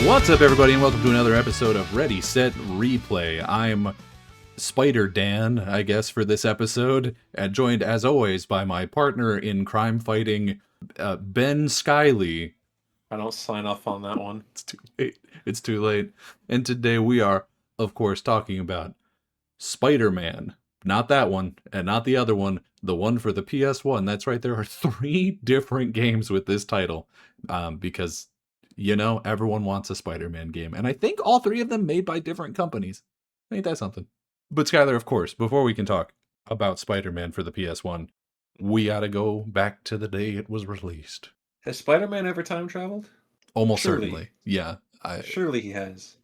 What's up, everybody, and welcome to another episode of Ready, Set, Replay. I'm Spider Dan, I guess, for this episode, joined, as always, by my partner in crime fighting, Ben Skyley. I don't sign off on that one. It's too late. It's too late. And today we are, of course, talking about Spider-Man. Not that one, and not the other one, the one for the PS1. That's right, there are 3 different games with this title, because... you know, everyone wants a Spider-Man game. And I think all 3 of them made by different companies. Ain't that something? But Skylar, of course, before we can talk about Spider-Man for the PS1, we gotta go back to the day it was released. Has Spider-Man ever time traveled? Almost Surely. certainly. Yeah. Surely he has.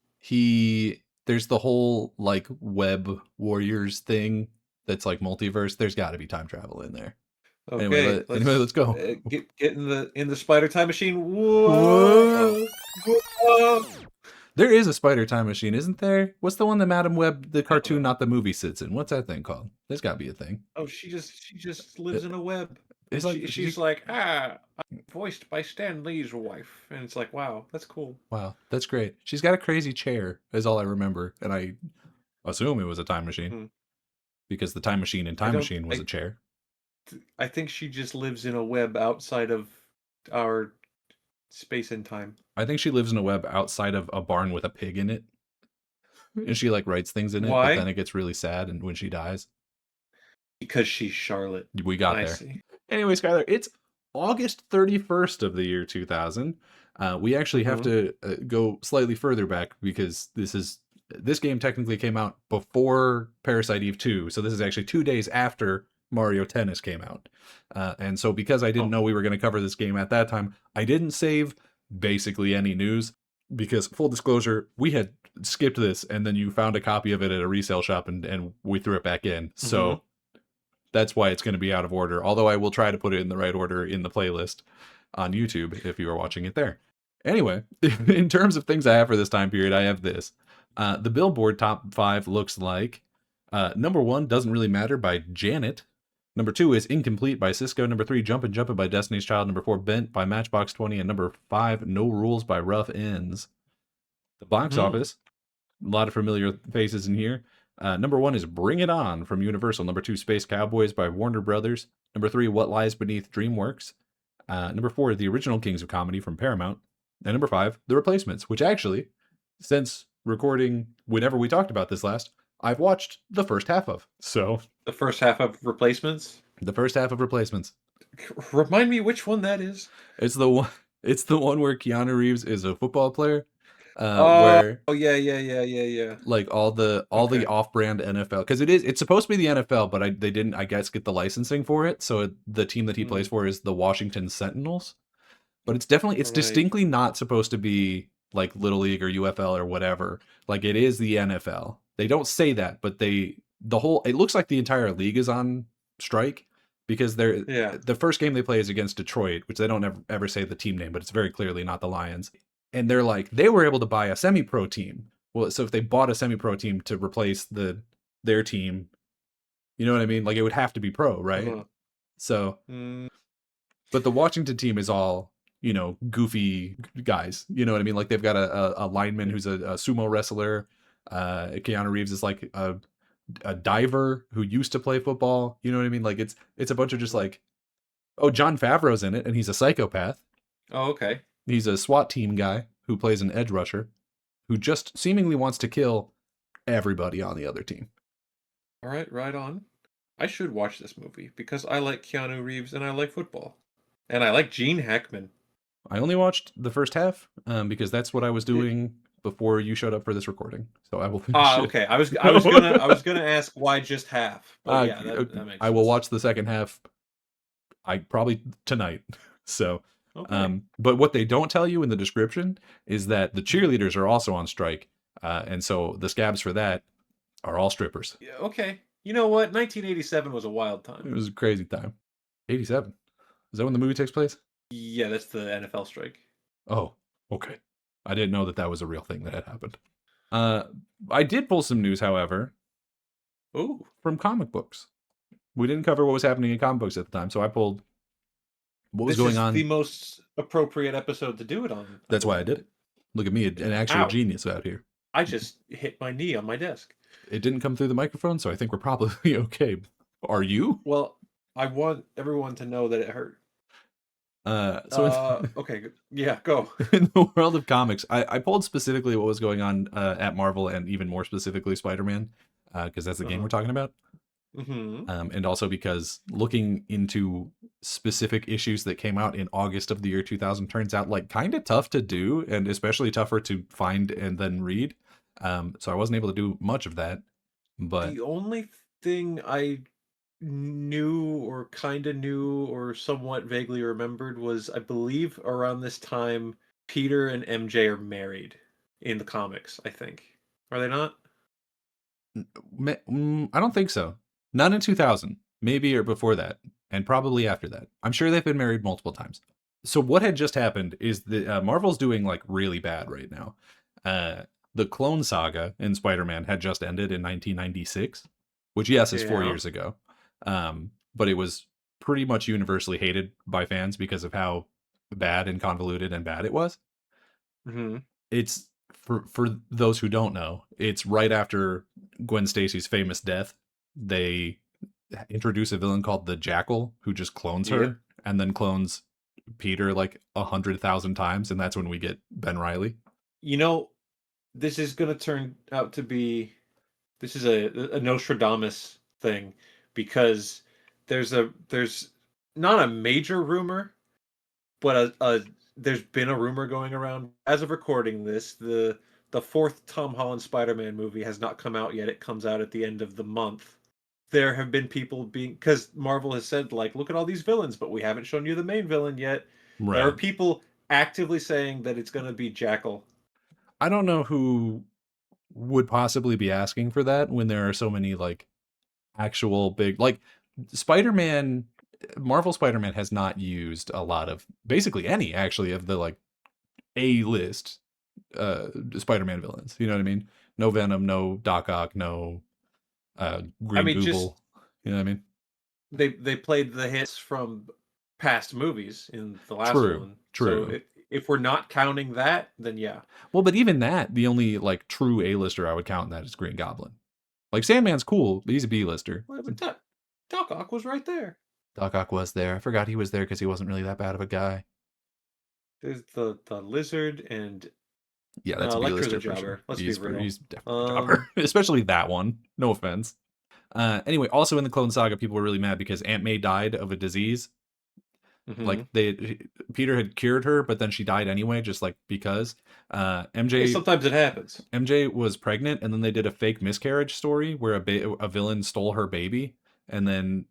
There's the whole, like, Web Warriors thing that's like multiverse. There's gotta be time travel in there. Okay, let's go. Get in the spider time machine. Whoa! Whoa! There is a spider time machine, isn't there? What's the one that Madam Web, the cartoon, not the movie, sits in? What's that thing called? There's got to be a thing. Oh, she just lives in a web. It's like she's like, I'm voiced by Stan Lee's wife, and it's like, wow, that's cool. Wow, that's great. She's got a crazy chair, is all I remember, and I assume it was a time machine because the time machine in Time Machine was a chair. I think she just lives in a web outside of our space and time. I think she lives in a web outside of a barn with a pig in it. And she like writes things in it, Why? But then it gets really sad and when she dies. Because she's Charlotte. We got there. See. Anyway, Skylar, it's August 31st of the year 2000. We actually have to go slightly further back because this game technically came out before Parasite Eve 2. So this is actually 2 days after Mario Tennis came out. And so because I didn't know we were going to cover this game at that time, I didn't save basically any news because, full disclosure, we had skipped this and then you found a copy of it at a resale shop and we threw it back in. So that's why it's going to be out of order, although I will try to put it in the right order in the playlist on YouTube if you are watching it there. Anyway, in terms of things I have for this time period, I have this. The Billboard Top 5 looks like number 1, Doesn't Really Matter by Janet. Number 2 is Incomplete by Cisco. Number 3, Jumpin' Jumpin' by Destiny's Child. Number 4, Bent by Matchbox 20. And number 5, No Rules by Rough Ends. The box office, a lot of familiar faces in here. Number 1 is Bring It On from Universal. Number 2, Space Cowboys by Warner Brothers. Number 3, What Lies Beneath DreamWorks. Number 4, The Original Kings of Comedy from Paramount. And number 5, The Replacements, which actually, since recording whenever we talked about this last, I've watched the first half of. So the first half of Replacements? The first half of Replacements. Remind me which one that is. It's the one where Keanu Reeves is a football player. Yeah. Like all the off-brand NFL, because it's supposed to be the NFL, but they didn't, I guess, get the licensing for it. So the team that he plays for is the Washington Sentinels. But it's distinctly not supposed to be like Little League or UFL or whatever. Like it is the NFL. They don't say that, but it looks like the entire league is on strike because the first game they play is against Detroit, which they don't ever say the team name, but it's very clearly not the Lions. And they're like, they were able to buy a semi-pro team. Well, so if they bought a semi-pro team to replace their team, you know what I mean? Like it would have to be pro, right? So, but the Washington team is all, you know, goofy guys. You know what I mean? Like they've got a lineman who's a sumo wrestler. Keanu Reeves is like a diver who used to play football. You know what I mean? Like it's a bunch of just like, oh, Jon Favreau's in it and he's a psychopath. Oh, okay. He's a SWAT team guy who plays an edge rusher who just seemingly wants to kill everybody on the other team. All right, right on. I should watch this movie because I like Keanu Reeves and I like football. And I like Gene Hackman. I only watched the first half because that's what I was doing before you showed up for this recording. So I will finish it. Okay. I was gonna ask why just half. But yeah, that makes sense. I will watch the second half probably tonight. So okay. But what they don't tell you in the description is that the cheerleaders are also on strike. And so the scabs for that are all strippers. Yeah, okay. You know what? 1987 was a wild time. It was a crazy time. 87. Is that when the movie takes place? Yeah, that's the NFL strike. Oh, okay. I didn't know that was a real thing that had happened. I did pull some news, however. Ooh. From comic books. We didn't cover what was happening in comic books at the time, so I pulled what was going on. The most appropriate episode to do it on. That's why I did it. Look at me, an actual Ow! genius out here. I just hit my knee on my desk. It didn't come through the microphone, so I think we're probably okay. Are you? Well, I want everyone to know that it hurt. So Okay, yeah, go. in the world of comics, I pulled specifically what was going on at Marvel, and even more specifically Spider-Man, because that's the game we're Uh-huh. talking about. Mm-hmm. And also because looking into specific issues that came out in August of the year 2000 turns out like kind of tough to do, and especially tougher to find and then read. So I wasn't able to do much of that, but The only thing I knew or kind of knew or somewhat vaguely remembered was I believe around this time Peter and MJ are married in the comics, I think. Are they not? I don't think so. Not in 2000, maybe or before that, and probably after that. I'm sure they've been married multiple times. So what had just happened is that Marvel's doing like really bad right now. The Clone Saga in Spider-Man had just ended in 1996, which yes is 4 Yeah. years ago, but it was pretty much universally hated by fans because of how bad and convoluted and bad it was. Mm-hmm. It's for those who don't know, it's right after Gwen Stacy's famous death. They introduce a villain called the Jackal who just clones Yep. her and then clones Peter like 100,000 times, and that's when we get Ben Riley. You know, this is going to turn out to be this is a Nostradamus thing because there's not a major rumor, but there's been a rumor going around as of recording this. The fourth Tom Holland Spider-Man movie has not come out yet. It comes out at the end of the month. There have been people being because Marvel has said like, look at all these villains, but we haven't shown you the main villain yet. There are Right. people actively saying that it's going to be Jackal. I don't know who would possibly be asking for that when there are so many like actual big like Spider-Man. Marvel Spider-Man has not used a lot of basically any actually of the like A-list Spider-Man villains. You know what I mean? No Venom, no Doc Ock, no I Green mean, just Google. You know what I mean? they played the hits from past movies in the last True, one. So true. if we're not counting that, then yeah. Well, but even that, the only like true A-lister I would count in that is Green Goblin. Like Sandman's cool, but he's a B-lister. Well, but Doc Ock was right there. Doc Ock was there. I forgot he was there because he wasn't really that bad of a guy. There's the lizard and Yeah, that's a Electro's a B-lister for sure. jobber. Let's be real. He's definitely a jobber, Um, especially that one. No offense. Anyway, also in the Clone Saga, people were really mad because Aunt May died of a disease. mhm. Like Peter had cured her, but then she died anyway, just like because. Yeah, MJ sometimes it happens. MJ was pregnant, and then they did a fake miscarriage story where a villain stole her baby, and then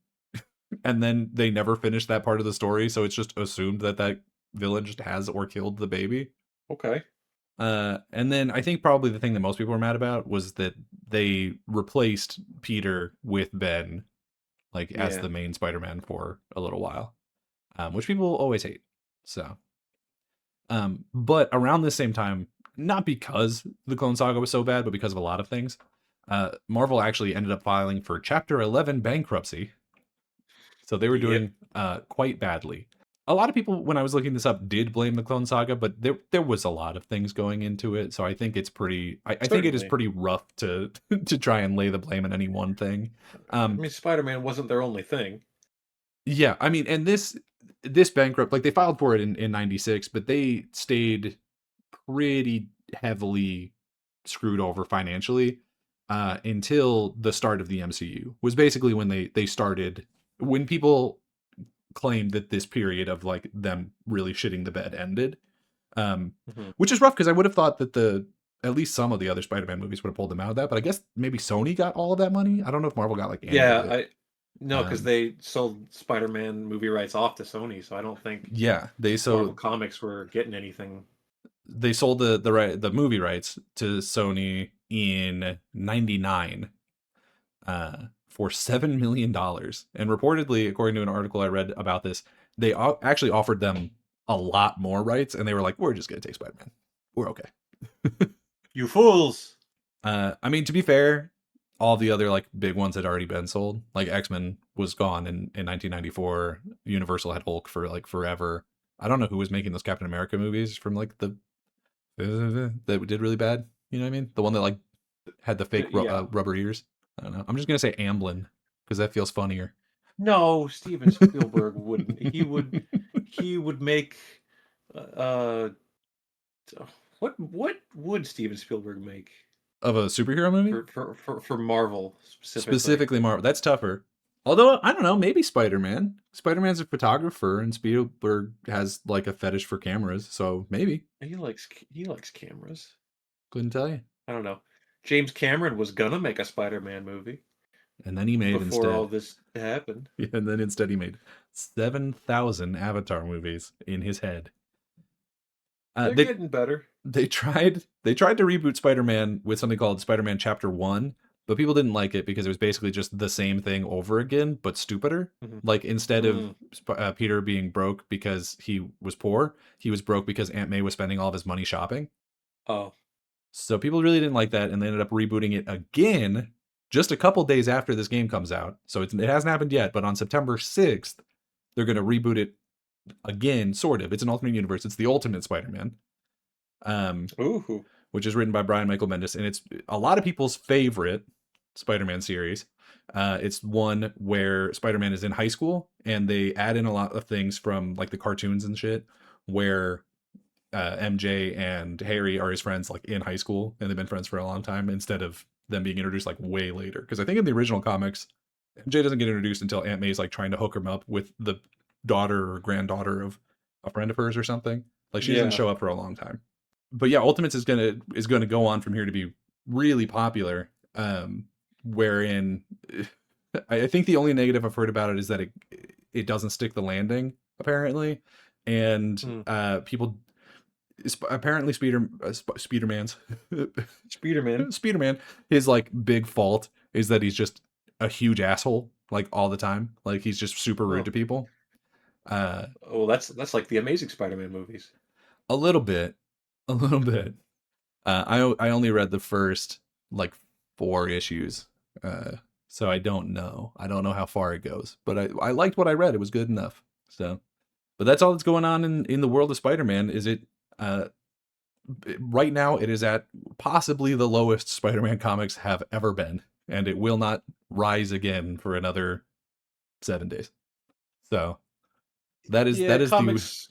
they never finished that part of the story, so it's just assumed that that villain just has or killed the baby. Okay. And then I think probably the thing that most people were mad about was that they replaced Peter with Ben, like as Yeah. the main Spider-Man for a little while, which people always hate. So, but around the same time, not because the Clone Saga was so bad, but because of a lot of things, Marvel actually ended up filing for Chapter 11 bankruptcy. So they were Yep. doing quite badly. A lot of people, when I was looking this up, did blame the Clone Saga, but there was a lot of things going into it. So I think it's pretty. I think it is Certainly. pretty rough to to try and lay the blame on any one thing. I mean, Spider-Man wasn't their only thing. Yeah, I mean, and this bankrupt, like they filed for it in '96, but they stayed pretty heavily screwed over financially until the start of the MCU. Was basically when they started, when people claimed that this period of like them really shitting the bed ended. Mhm. Which is rough because I would have thought that the at least some of the other Spider-Man movies would have pulled them out of that, but I guess maybe Sony got all of that money. I don't know if Marvel got like any of Yeah, it. I no, because Um, they sold Spider-Man movie rights off to Sony, so I don't think yeah, Marvel Comics were getting anything. they sold the movie rights to Sony in '99 for $7 million, and reportedly, according to an article I read about this, they actually offered them a lot more rights, and they were like, "We're just gonna take Spider-Man. We're okay." You fools! I mean, to be fair, all the other like big ones had already been sold. Like X-Men was gone in 1994. Universal had Hulk for like forever. I don't know who was making those Captain America movies from like the that did really bad. You know what I mean? The one that like had the fake Yeah. rubber ears. I don't know. I'm just gonna say Amblin because that feels funnier. No, Steven Spielberg wouldn't. He would make uh what would Steven Spielberg make Of a superhero movie, for Marvel specifically? specifically Marvel. That's tougher. Although I don't know, maybe Spider-Man. Spider-Man's a photographer, and Spielberg has like a fetish for cameras, so maybe. He likes cameras. Couldn't tell you. I don't know. James Cameron was gonna make a Spider-Man movie And then he made before all instead. this happened. And then instead he made 7,000 Avatar movies in his head. They're They getting better. they tried to reboot Spider-Man with something called Spider-Man Chapter 1, but people didn't like it because it was basically just the same thing over again but stupider. Mhm. Like instead of Mm. Peter being broke because he was poor, he was broke because Aunt May was spending all of his money shopping. Oh. So people really didn't like that, and they ended up rebooting it again just a couple days after this game comes out. So it hasn't happened yet, but on September 6th, they're going to reboot it again, sort of. It's an alternate universe. It's the Ultimate Spider-Man, Ooh. which is written by Brian Michael Bendis, and it's a lot of people's favorite Spider-Man series. It's one where Spider-Man is in high school, and they add in a lot of things from like the cartoons and shit, where MJ and Harry are his friends like in high school, and they've been friends for a long time instead of them being introduced like way later. Because I think in the original comics, MJ doesn't get introduced until Aunt May's like trying to hook him up with the daughter or granddaughter of a friend of hers or something. Like she doesn't Yeah. show up for a long time. But yeah, Ultimates is gonna go on from here to be really popular. Wherein I think the only negative I've heard about it is that it doesn't stick the landing apparently, and Mm. people apparently Spiderman's Spiderman. Spiderman, his like big fault is that he's just a huge asshole like all the time. Like he's just super rude Oh. to people. Uh Well, that's like the Amazing Spider-Man movies. a little bit. A little bit. I only read the first like 4 issues. Uh so I don't know. I don't know how far it goes. But I liked what I read. It was good enough. So but that's all that's going on in the world of Spider-Man. Is it uh right now it is at possibly the lowest Spider-Man comics have ever been, and it will not rise again for another 7 days. So Yeah, that is the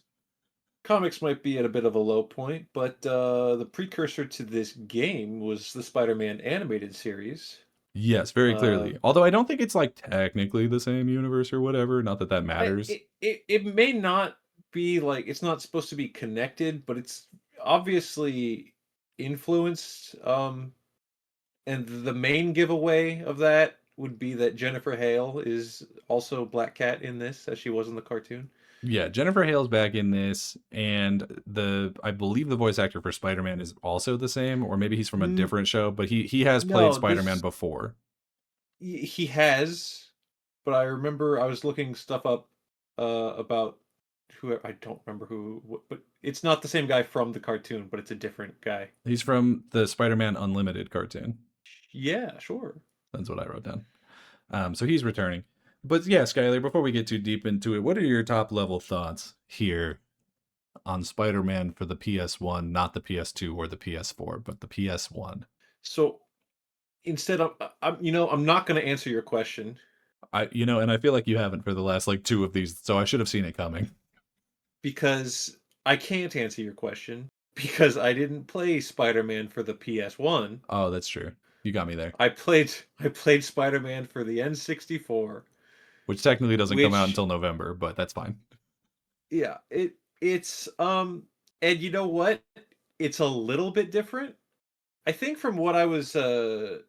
comics might be at a bit of a low point, but the precursor to this game was the Spider-Man animated series. yes, very Uh, clearly. Although I don't think it's like technically the same universe or whatever. Not that that I matters. it may not be like it's not supposed to be connected, but it's obviously influenced. And the main giveaway of that would be that Jennifer Hale is also Black Cat in this, as she was in the cartoon. Yeah, Jennifer Hale's back in this, and the I believe the voice actor for Spider-Man is also the same, or maybe he's from a N- different show, but he has played no, Spider-Man this before. he has, but I remember I was looking stuff up about who I don't remember but it's not the same guy from the cartoon, but it's a different guy. He's from the Spider-Man Unlimited cartoon. Yeah, sure. That's what I wrote down. So he's returning. But yeah, Skylar, before we get too deep into it, what are your top level thoughts here on Spider-Man for the PS1, not the PS2 or the PS4, but the PS1? So instead of I'm not going to answer your question And I feel like you haven't for the last like 2 of these, so I should have seen it coming. because I can't answer your question because I didn't play Spider-Man for the PS1. Oh, that's true. You got me there. I played Spider-Man for the N64, Which technically doesn't come out which until November, but that's fine. yeah, it's and you know what? It's a little bit different. I think from what I was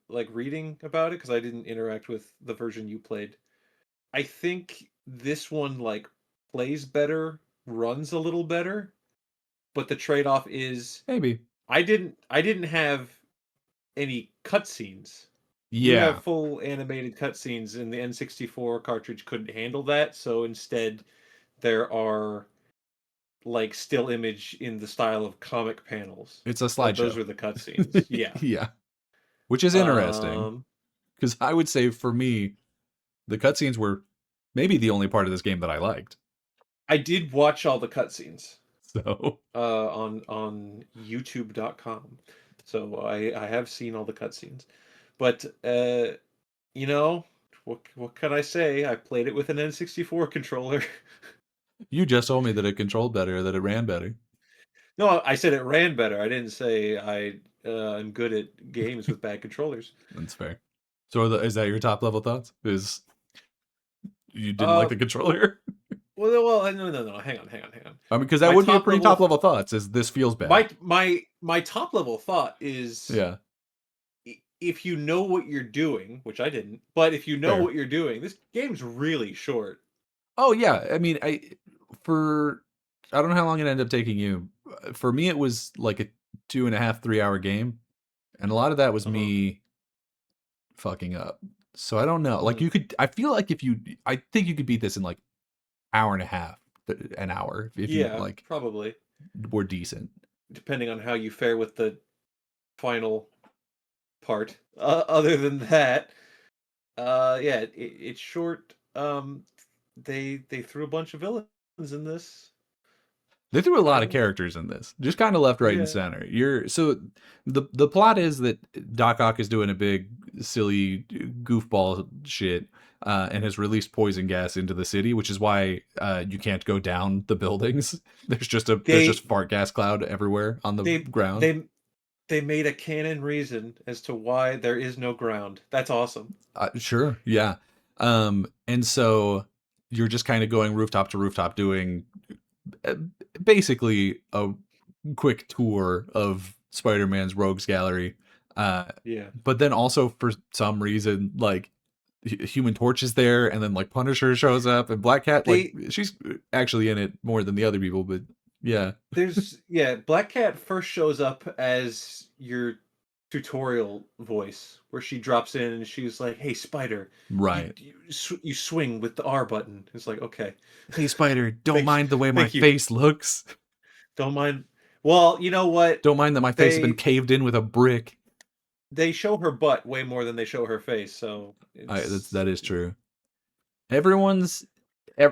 like reading about it cuz I didn't interact with the version you played. I think this one like plays better, runs a little better, but the trade-off is Maybe. I didn't have any cutscenes. You have Yeah. full animated cutscenes, and the N64 cartridge couldn't handle that. So instead, there are like still image in the style of comic panels. It's a Those slideshow. are the cutscenes. Yeah. Yeah. Which is interesting. Um, Because I would say for me, the cutscenes were maybe the only part of this game that I liked. I did watch all the cutscenes. So on YouTube.com. So I have seen all the cutscenes, but you know what can I say? I played it with an N64 controller. you just told me that it controlled better, that it ran better. No, I said it ran better. I didn't say I am good at games with bad controllers. That's fair. So is that your top level thoughts? Is you didn't like Uh, the well, controller? no. Hang on. I mean, because that My would be a top pretty level, top level thoughts. Is this feels bad? my top level thought is Yeah, if you know what you're doing, which I didn't, but if you know fair. what you're doing, this game's really short. Oh yeah, I mean, for I don't know how long it ended up taking you. For me, it was like a 2.5, 3 hour game, and a lot of that was Uh-huh. me fucking up. So I don't know. Like Mm. you could, I feel like if you, I think you could beat this in like hour and a half, an hour if you Yeah, like probably, were decent. depending on how you fare with the final part. Other than that, yeah, it's short. They threw a bunch of villains in this. They threw a I lot of don't. characters in this, just kind of left, right, and Yeah, center. You're so the plot is that Doc Ock is doing a big silly goofball shit, and has released poison gas into the city, which is why you can't go down the buildings. There's just they fart gas cloud everywhere on the they ground. they they made a canon reason as to why there is no ground. That's awesome. Sure, yeah. And so you're just kind of going rooftop to rooftop doing uh, basically a quick tour of Spider-Man's rogues gallery. Uh, Yeah. but then also for some reason, like Human Torch is there, and then like Punisher shows up, and Black Cat, like They she's actually in it more than the other people, but yeah, Black Cat first shows up as your tutorial voice where she drops in and she's like, "Hey Spider, right. you swing with the R button." It's like, "Okay. Hey Spider, don't Thank mind the way my thank you. face looks. Don't mind." Well, you know what? Don't mind that my face has been They caved in with a brick. they show her butt way more than they show her face, so That is true. Everyone's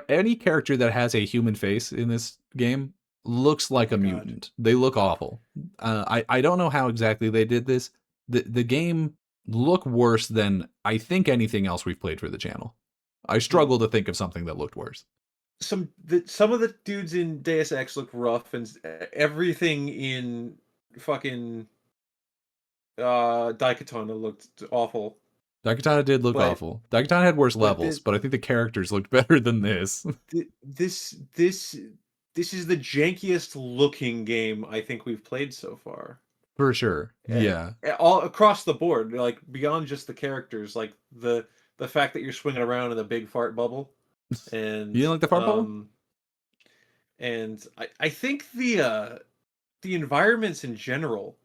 any character that has a human face in this game looks oh like my a god. mutant. They look awful. I don't know how exactly they did this. The game look worse than I think anything else we've played for the channel. I Hmm. struggle to think of something that looked worse. Some of the dudes in Deus Ex look rough and everything in fucking Daikatana looked awful. Daikatana did look But awful. Daikatana had worse but levels, but I think the characters looked better than this. this this is the jankiest looking game I think we've played so far. For sure. Eh, Yeah. all across the board, like beyond just the characters, like the fact that you're swinging around in a big fart bubble, You and didn't like the fart bubble? I think the environments in general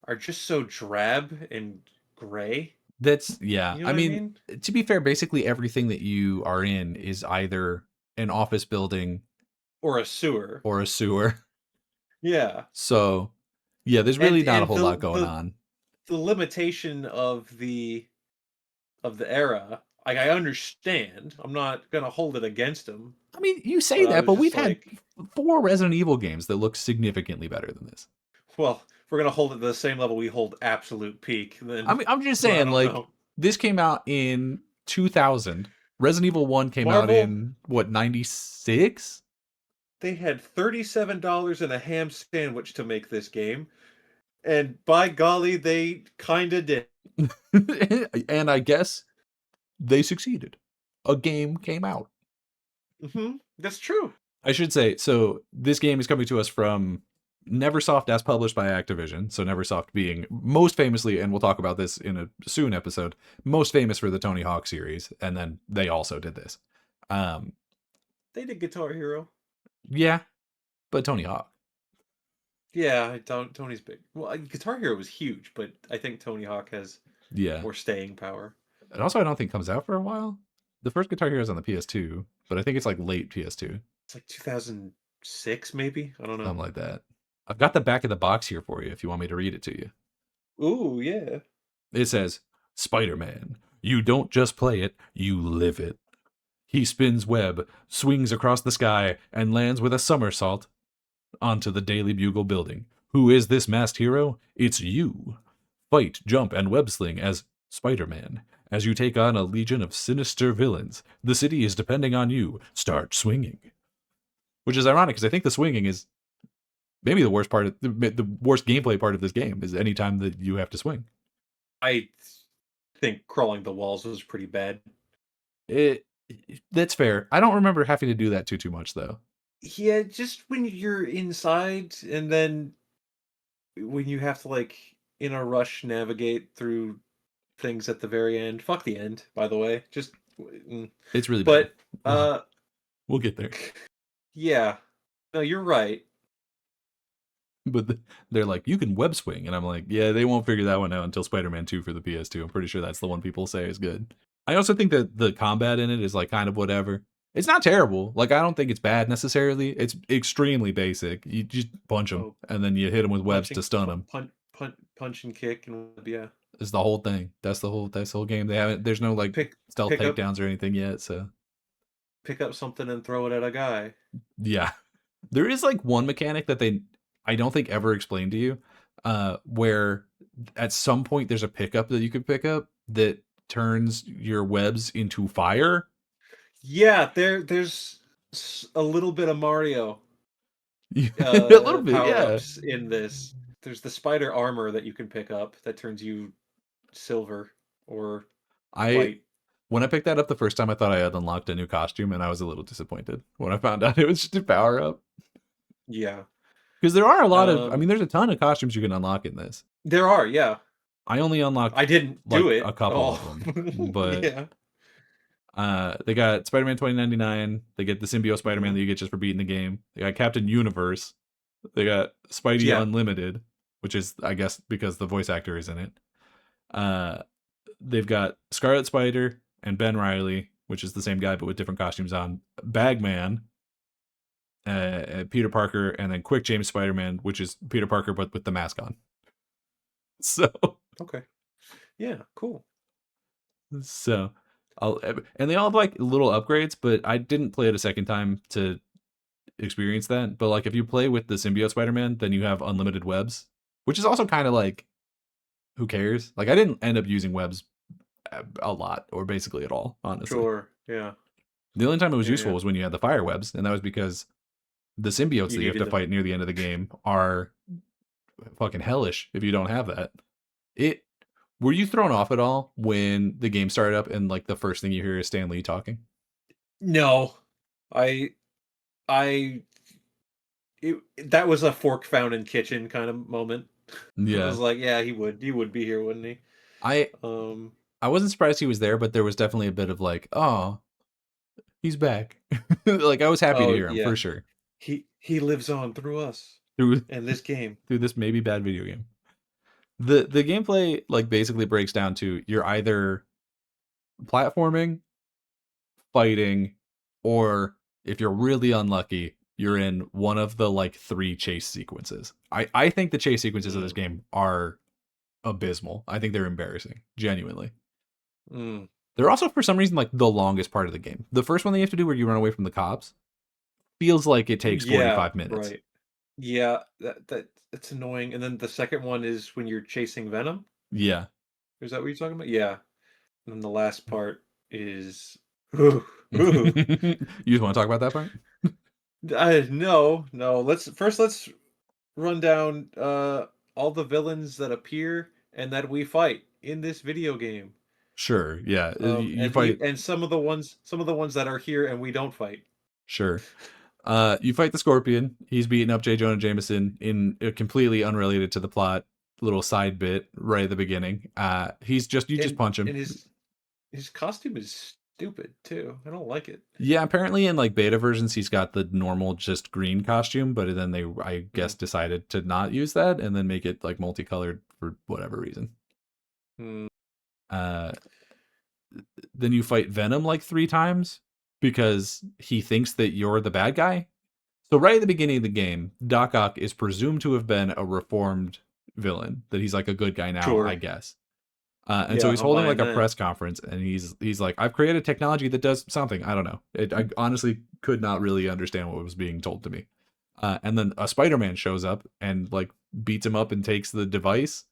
are just so drab and gray. That's yeah. You know I what I mean, mean? to be fair, basically everything that you are in is either an office building Or a sewer. or a sewer. Yeah. So, yeah, there's really not a And whole lot going on. the limitation of the era, like I understand. I'm not gonna hold it against him, I mean, you say but I that, was but we've just had like, 4 Resident Evil games that look significantly better than this. well, if we're gonna hold it to the same level we hold Absolute Peak, I then mean, I'm just I saying, don't like, know. this came out in 2000. Resident Evil 1 came out Marvel, in, what, 96? they had $37 and a ham sandwich to make this game, and by golly, they kinda did. And I guess they succeeded. A game came out. That's true. I should say, so this game is coming to us from Neversoft as published by Activision. So Neversoft being most famously, and we'll talk about this in a soon episode, most famous for the Tony Hawk series, and then they also did this. Um, They did Guitar Hero. yeah, but Tony Hawk. Yeah, I don't. Tony's big. Well, Guitar Hero was huge, but I think Tony Hawk has Yeah. more staying power. And also I don't think comes out for a while. The first Guitar Hero is on the PS2, but I think it's like late PS2. It's like 2006, maybe. I don't know. Something like that. I've got the back of the box here for you if you want me to read it to you. Ooh, yeah. It says, Spider-Man. You don't just play it, you live it. He spins web, swings across the sky, and lands with a somersault. onto the Daily Bugle building. Who is this masked hero? It's you. Fight, jump, and web sling as Spider-Man. As you take on a legion of sinister villains, the city is depending on you. Start swinging. Which is ironic because I think the swinging is maybe the worst part of the worst gameplay part of this game is any time that you have to swing. I think crawling the walls was pretty bad. It that's fair. I don't remember having to do that too much though. Yeah, just when you're inside and then when you have to like in a rush navigate through things at the very end. Fuck the end, by the way. Just It's really bad. but We'll get there. yeah. No, you're right. But they're like, you can web swing. And I'm like, yeah, they won't figure that one out until Spider-Man 2 for the PS2. I'm pretty sure that's the one people say is good. I also think that the combat in it is like kind of whatever. It's not terrible. Like, I don't think it's bad necessarily. It's extremely basic. You just punch them and then you hit them with webs to stun them. Punch and kick and yeah. It's the whole thing. That's the whole game. They haven't. There's no like stealth takedowns or anything yet. So pick up something and throw it at a guy. Yeah, there is like one mechanic that I don't think ever explained to you, where at some point there's a pickup that you could pick up that turns your webs into fire. Yeah, there's a little bit of Mario. A little bit, power-ups in this. There's the spider armor that you can pick up that turns you silver or white. When I picked that up the first time, I thought I had unlocked a new costume, and I was a little disappointed when I found out it was just a power up. Yeah. Because there are a lot of, I mean, there's a ton of costumes you can unlock in this. There are, yeah. I only unlocked. I didn't do it. A couple of them, but yeah. They got Spider-Man 2099. They get the symbiote Spider-Man that you get just for beating the game. They got Captain Universe. They got Spidey Unlimited, which is, I guess, because the voice actor is in it. They've got Scarlet Spider and Ben Reilly, which is the same guy but with different costumes on. Bagman. Peter Parker, and then Quick James Spider-Man, which is Peter Parker but with the mask on. So okay, yeah, cool. So and they all have like little upgrades, but I didn't play it a second time to experience that. But like if you play with the symbiote Spider-Man, then you have unlimited webs, which is also kind of like, who cares? Like I didn't end up using webs a lot or basically at all, honestly. Sure, yeah. The only time it was useful was when you had the fire webs, and that was because the symbiotes that you have to fight near the end of the game are fucking hellish if you don't have that. Were you thrown off at all when the game started up and like the first thing you hear is Stan Lee talking? No. That was a fork found in kitchen kind of moment. Yeah. I was like, yeah, he would be here, wouldn't he? I wasn't surprised he was there, but there was definitely a bit of like, oh, he's back. Like I was happy to hear him for sure. He lives on through us. In this game. Through this maybe bad video game. The gameplay like basically breaks down to you're either platforming, fighting, or if you're really unlucky, you're in one of the like 3 chase sequences. I think the chase sequences of this game are abysmal. I think they're embarrassing, genuinely. They're also for some reason like the longest part of the game. The first one that you have to do where you run away from the cops feels like it takes 45 minutes. Right. Yeah, that's annoying. And then the second one is when you're chasing Venom. Yeah. Is that what you're talking about? Yeah. And then the last part is. You just want to talk about that part? No. Let's run down all the villains that appear and that we fight in this video game. Sure. Yeah. You fight, and some of the ones that are here and we don't fight. Sure. You fight the Scorpion. He's beating up J. Jonah Jameson in a completely unrelated to the plot little side bit right at the beginning. He's just just punch him. And his costume is stupid too. I don't like it. Yeah, apparently in like beta versions he's got the normal just green costume, but then they I guess decided to not use that and then make it like multicolored for whatever reason. Then you fight Venom like 3 times because he thinks that you're the bad guy. So right at the beginning of the game, Doc Ock is presumed to have been a reformed villain, that he's like a good guy now, I guess. And so he's holding like a press conference and he's like, I've created technology that does something. I don't know. I honestly could not really understand what was being told to me. And then a Spider-Man shows up and like beats him up and takes the device.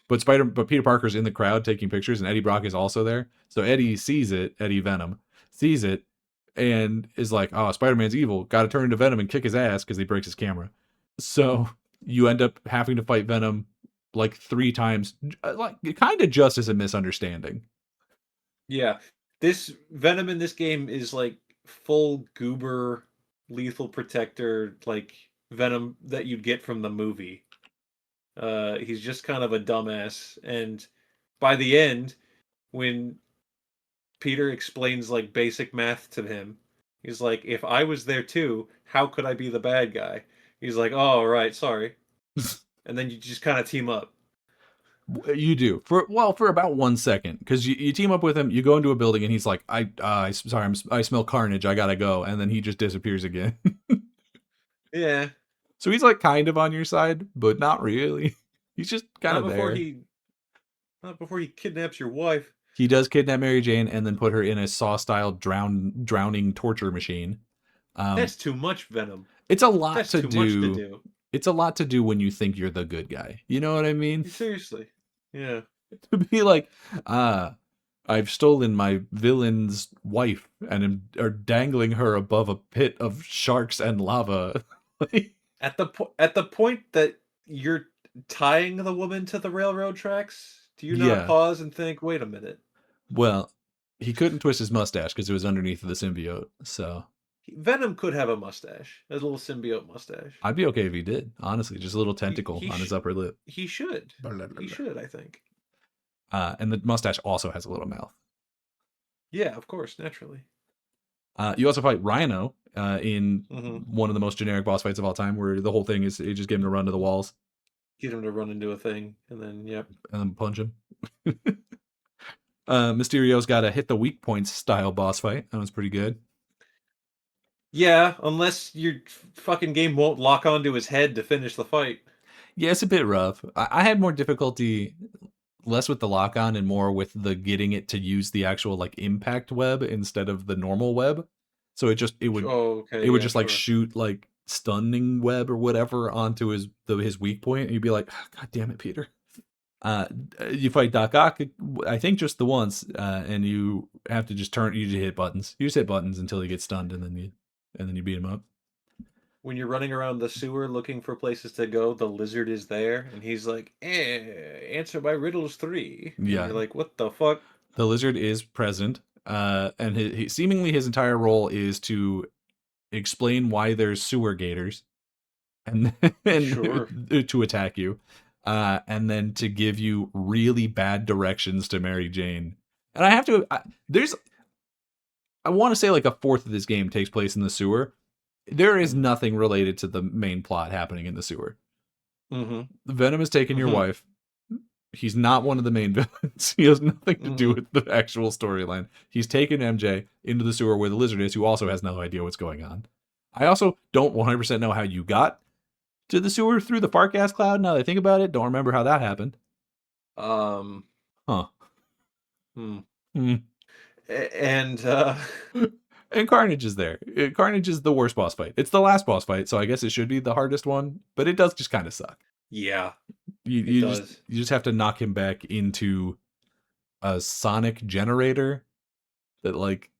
But Peter Parker's in the crowd taking pictures, and Eddie Brock is also there. So Eddie sees it. Eddie Venom sees it, and is like, "Oh, Spider-Man's evil. Got to turn into Venom and kick his ass because he breaks his camera." So you end up having to fight Venom like 3 times, like kind of just as a misunderstanding. Yeah. This Venom in this game is like full goober, lethal protector, like Venom that you'd get from the movie. He's just kind of a dumbass, and by the end, when Peter explains like basic math to him, he's like, "If I was there too, how could I be the bad guy?" He's like, "Oh, right, sorry," and then you just kind of team up. You do for about 1 second because you team up with him. You go into a building and he's like, I smell carnage. I gotta go," and then he just disappears again. Yeah, So he's like kind of on your side, but not really. He's just kind not of before there. he, not before he kidnaps your wife. He does kidnap Mary Jane and then put her in a Saw-style drowning torture machine. Um, That's too much Venom. it's a lot That's to too much to do. do. It's a lot to do when you think you're the good guy. You know what I mean? Seriously. Yeah. To be like, uh, I've stolen my villain's wife and are dangling her above a pit of sharks and lava. At the point that you're tying the woman to the railroad tracks, do you not Yeah. pause and think, "Wait a minute. Well, he couldn't twist his mustache because it was underneath the symbiote. So Venom could have a mustache, a little symbiote mustache." I'd be okay if he did. Honestly, just a little He tentacle he on his sh- upper lip. he should. He should, I think. And the mustache also has a little mouth. Yeah, of course, naturally. You also fight Rhino in Mhm. one of the most generic boss fights of all time, where the whole thing is you just get him to run to the walls Get him to run into a thing and then yep. and then punch him. Mysterio's got a hit the weak points style boss fight. That was pretty good. Yeah, unless your fucking game won't lock onto his head to finish the fight. Yeah, it's a bit rough. I had more difficulty less with the lock on and more with the getting it to use the actual like impact web instead of the normal web. So Oh, it okay, would yeah, just like sure. shoot like stunning web or whatever onto his weak point, and you'd be like, "Ah, God damn it, Peter." Uh, you fight Doc Ock, I think just the once, and you have to just you just hit buttons. You just hit buttons until he gets stunned, and then you beat him up. When you're running around the sewer looking for places to go, the lizard is there, and he's like, answer my riddles 3." And Yeah, you're like, what the fuck? the lizard is present, and seemingly his entire role is to explain why there's sewer gators, and Sure. to attack you, and then to give you really bad directions to Mary Jane. And I have to, I want to say like a fourth of this game takes place in the sewer. There is Mm-hmm. nothing related to the main plot happening in the sewer. Mm-hmm. Venom has taken your Mm-hmm. wife. He's not one of the main villains. He has nothing to do Mm-hmm. with the actual storyline. He's taken MJ into the sewer where the lizard is, who also has no idea what's going on. I also don't 100% know how you got to the sewer through the fart gas cloud. Now that I think about it, don't remember how that happened. Um, Huh. hmm. Hmm. And And Carnage is there. Carnage is the worst boss fight. It's the last boss fight, so I guess it should be the hardest one, but it does just kind of suck. yeah, You it you just does. you just have to knock him back into a sonic generator that like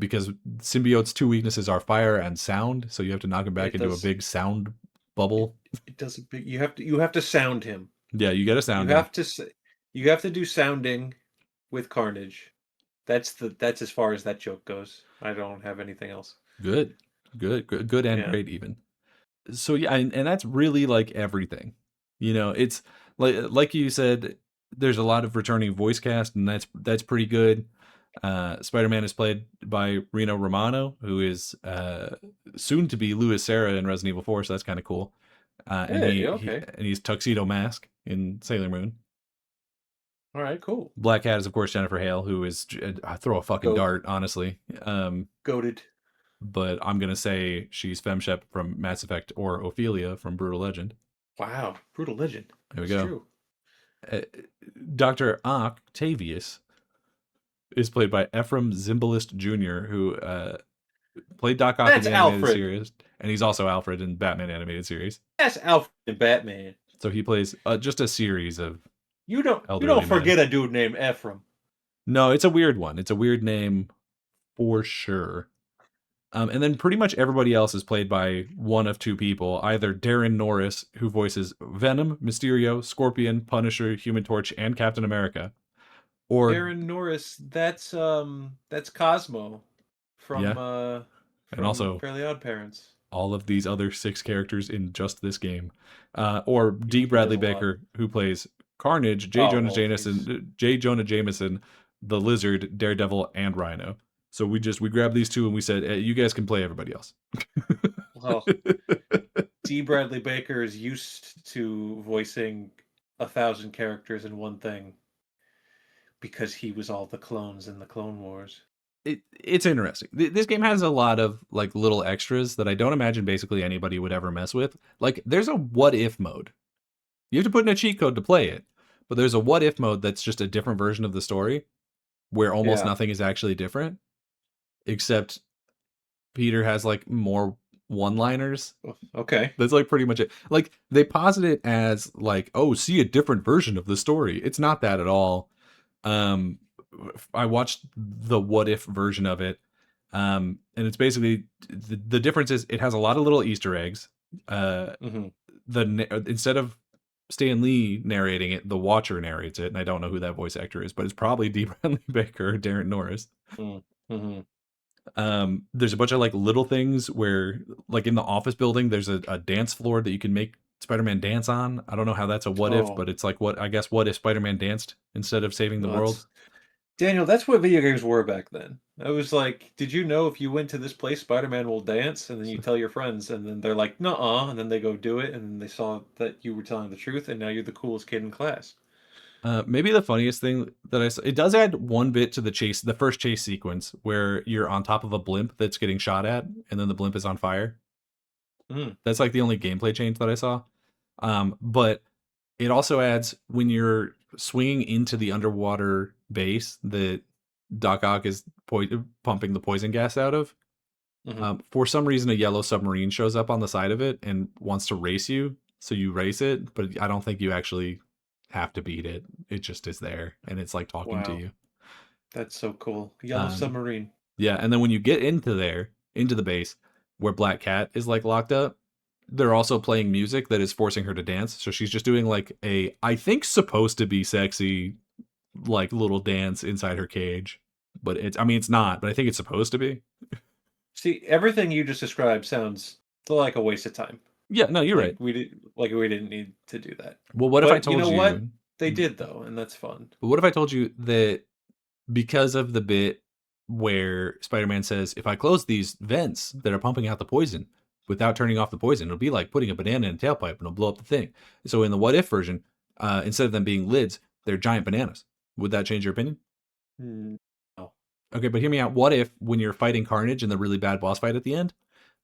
because symbiote's two weaknesses are fire and sound, so you have to knock him back It into a does. big sound bubble. It does a big. You have to sound him. Yeah, you got to You sound him. have to say. You have to do sounding with Carnage. That's as far as that joke goes. I don't have anything else. Good. Good and Yeah. great even. So yeah, and that's really like everything. It's like you said, there's a lot of returning voice cast, and that's pretty good. Spider-Man is played by Reno Romano, who is soon to be Louis Serra in Resident Evil 4, so that's kind of cool. And Hey, okay. he's Tuxedo Mask in Sailor Moon. All right, cool. Black Cat is of course Jennifer Hale, who is throw a fucking Goat dart, honestly. goaded. But I'm gonna say she's Femshep from Mass Effect or Ophelia from Brutal Legend. Wow, brutal legend. There we It's go. true. Dr. Octavius is played by Ephraim Zimbalist Jr., who Played Doc Ock in That's the animated Alfred. series, and he's also Alfred in Batman animated series. That's Alfred in Batman. So he plays just a series of You don't elderly men. forget a dude named Ephraim. No, it's a weird one. It's a weird name for sure. And then pretty much everybody else is played by one of two people, either Darren Norris, who voices Venom, Mysterio, Scorpion, Punisher, Human Torch, and Captain America, or Darren Norris, that's Cosmo yeah, and from also Fairly Odd Parents. all of these other 6 characters in just this game. Or D. He does Bradley a lot. Baker, who plays Carnage, Oh well, he's J. Jonah Jameson, the Lizard, Daredevil, and Rhino. So we grabbed these two and we said, hey, you guys can play everybody else. well. D. Bradley Baker is used to voicing 1,000 characters in one thing because he was all the clones in the Clone Wars. It's interesting. This game has a lot of like little extras that I don't imagine basically anybody would ever mess with. Like there's a what if mode. You have to put in a cheat code to play it, but there's a what if mode that's just a different version of the story where almost Yeah. nothing is actually different except Peter has like more one-liners. Okay. That's like pretty much it. Like they posit it as like, oh, see a different version of the story. It's not that at all. Um, I watched the what if version of it, and it's basically the difference is it has a lot of little Easter eggs. hmm Instead of Stan Lee narrating it, the Watcher narrates it, and I don't know who that voice actor is, but it's probably D. Bradley Baker or Darren Norris. Mm-hmm. There's a bunch of like little things where, like in the office building, there's a dance floor that you can make Spider-Man dance on. I don't know how that's a what if, Oh, but it's like what if Spider-Man danced instead of saving the no, world. that's Daniel. That's what video games were back then. I was like, did you know if you went to this place, Spider-Man will dance? And then you tell your friends, and then they're like, nuh-uh, and then they go do it, and then they saw that you were telling the truth, and now you're the coolest kid in class. Maybe the funniest thing that I saw, it does add one bit to the first chase sequence where you're on top of a blimp that's getting shot at, and then the blimp is on fire. Mm. That's like the only gameplay change that I saw. But it also adds when you're swinging into the underwater base that Doc Ock is pumping the poison gas out of. hmm For some reason, a yellow submarine shows up on the side of it and wants to race you. So you race it, but I don't think you actually have to beat it. It just is there and it's like talking to Wow, you. that's so cool. Yellow Um, Submarine. yeah, and then when you get into the base where Black Cat is like locked up, they're also playing music that is forcing her to dance. So she's just doing like I think supposed to be sexy, like little dance inside her cage. But it's not, but I think it's supposed to be. See, everything you just described sounds like a waste of time. Yeah, no, you're right. We didn't need to do that. Well, what if I But you told know what? you? They did though, and that's fun. But what if I told you that because of the bit where Spider-Man says, if I close these vents that are pumping out the poison without turning off the poison, it'll be like putting a banana in a tailpipe and it'll blow up the thing. So in the what if version, instead of them being lids, they're giant bananas. Would that change your opinion? Mm, no. Okay, but hear me out. What if when you're fighting Carnage in the really bad boss fight at the end,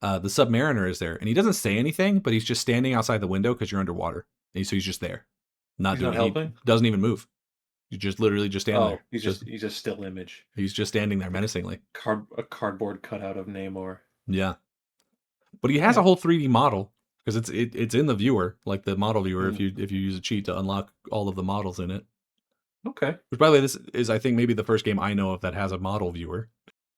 the Submariner is there and he doesn't say anything, but he's just standing outside the window because you're underwater. And so he's just there, not He's not doing. He helping. doesn't even move. You just literally just stand Oh, there. Just he's a still image, he's just standing there menacingly. a cardboard cutout of Namor. Yeah, but he has a Yeah. whole 3D model because it's in the viewer, like the model viewer. Mm, If you use a cheat to unlock all of the models in it, okay, which by the way, this is I think maybe the first game I know of that has a model viewer.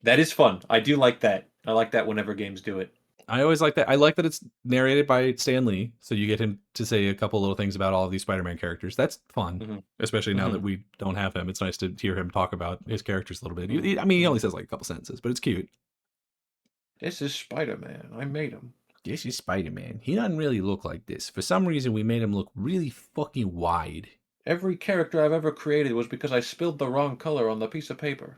that is fun. I do like that. I like that whenever games do it. I always like that. I like that it's narrated by Stan Lee, so you get him to say a couple little things about all of these Spider-Man characters. That's fun, hmm especially now that hmm we don't have him. It's nice to hear him talk about his characters a little bit. hmm I mean, he hmm only says like a couple sentences, but it's cute. This is Spider-Man. I made him. This is Spider-Man. He doesn't really look like this. For some reason, we made him look really fucking wide. Every character I've ever created was because I spilled the wrong color on the piece of paper.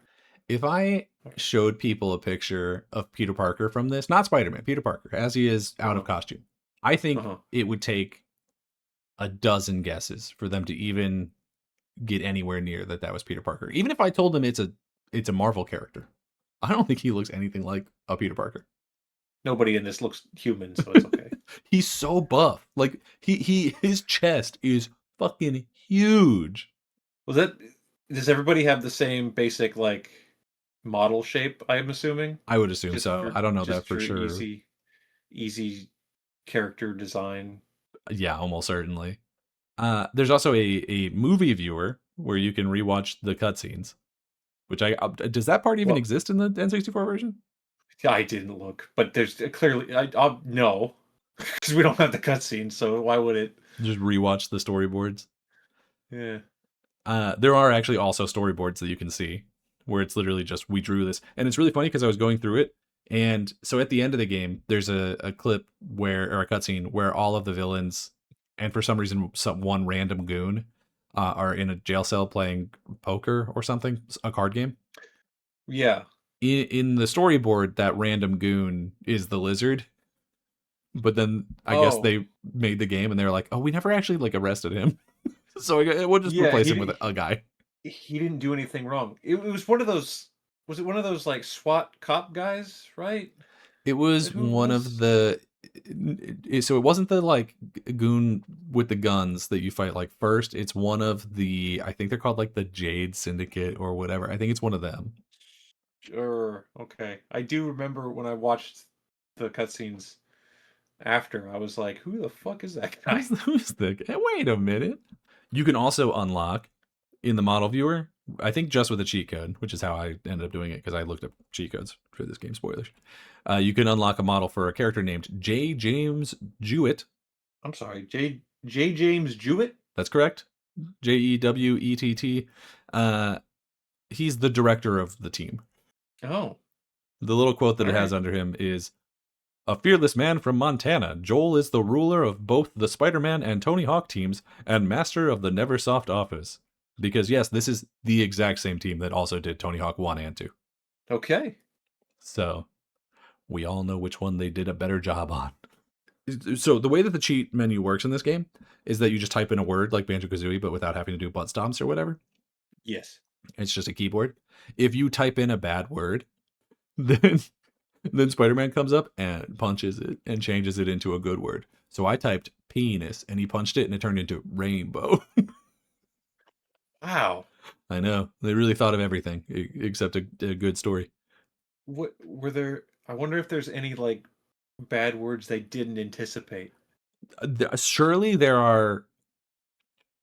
If I showed people a picture of Peter Parker from this, not Spider-Man, Peter Parker, as he is out of Uh-huh. costume, I think Uh-huh. it would take a dozen guesses for them to even get anywhere near that was Peter Parker. Even if I told them it's a Marvel character, I don't think he looks anything like a Peter Parker. Nobody in this looks human, so it's okay. He's so buff. Like his chest is fucking huge. Was that? Does everybody have the same basic like model shape, I'm assuming. I would assume so. I don't know that Just for for sure. easy character design. Yeah, almost certainly. There's also a movie viewer where you can rewatch the cutscenes. Which does that part even Well, exist in the N64 version? I didn't look, but there's clearly I'll no, because we don't have the cutscene, so why would it? Just rewatch the storyboards. Yeah. There are actually also storyboards that you can see where it's literally just we drew this, and it's really funny because I was going through it, and so at the end of the game, there's a clip where or a cutscene where all of the villains, and for some reason, one random goon, are in a jail cell playing poker or something, a card game. Yeah. In the storyboard, that random goon is the lizard, but then I guess Oh, they made the game and they were like, oh, we never actually like arrested him, so we'll just yeah. replace him with a guy. He didn't do anything wrong. It was one of those. Was it one of those like SWAT cop guys? Right? It Is that was who it one of was? the so it wasn't the like goon with the guns that you fight like first. It's one of the I think they're called like the Jade Syndicate or whatever. I think it's one of them. Sure. Okay. I do remember when I watched the cutscenes after. I was like, "Who the fuck is that guy?" Who's the wait a minute. You can also unlock in the model viewer. I think just with a cheat code, which is how I ended up doing it because I looked up cheat codes for this game. Spoilers. You can unlock a model for a character named J. James Jewett. I'm sorry, J James Jewett. That's correct. Jewett. He's the director of the team. Oh, The little quote that all it has right. under him is a fearless man from Montana. Joel is the ruler of both the Spider-Man and Tony Hawk teams and master of the Neversoft office. Because yes, this is the exact same team that also did Tony Hawk 1 and 2. Okay. So we all know which one they did a better job on. So the way that the cheat menu works in this game is that you just type in a word like Banjo-Kazooie, but without having to do butt stomps or whatever. Yes. It's just a keyboard. If you type in a bad word, then Spider-Man comes up and punches it and changes it into a good word. So I typed penis and he punched it and it turned into rainbow. Wow. I know. They really thought of everything except a good story. What were there? I wonder if there's any like bad words they didn't anticipate. Surely there are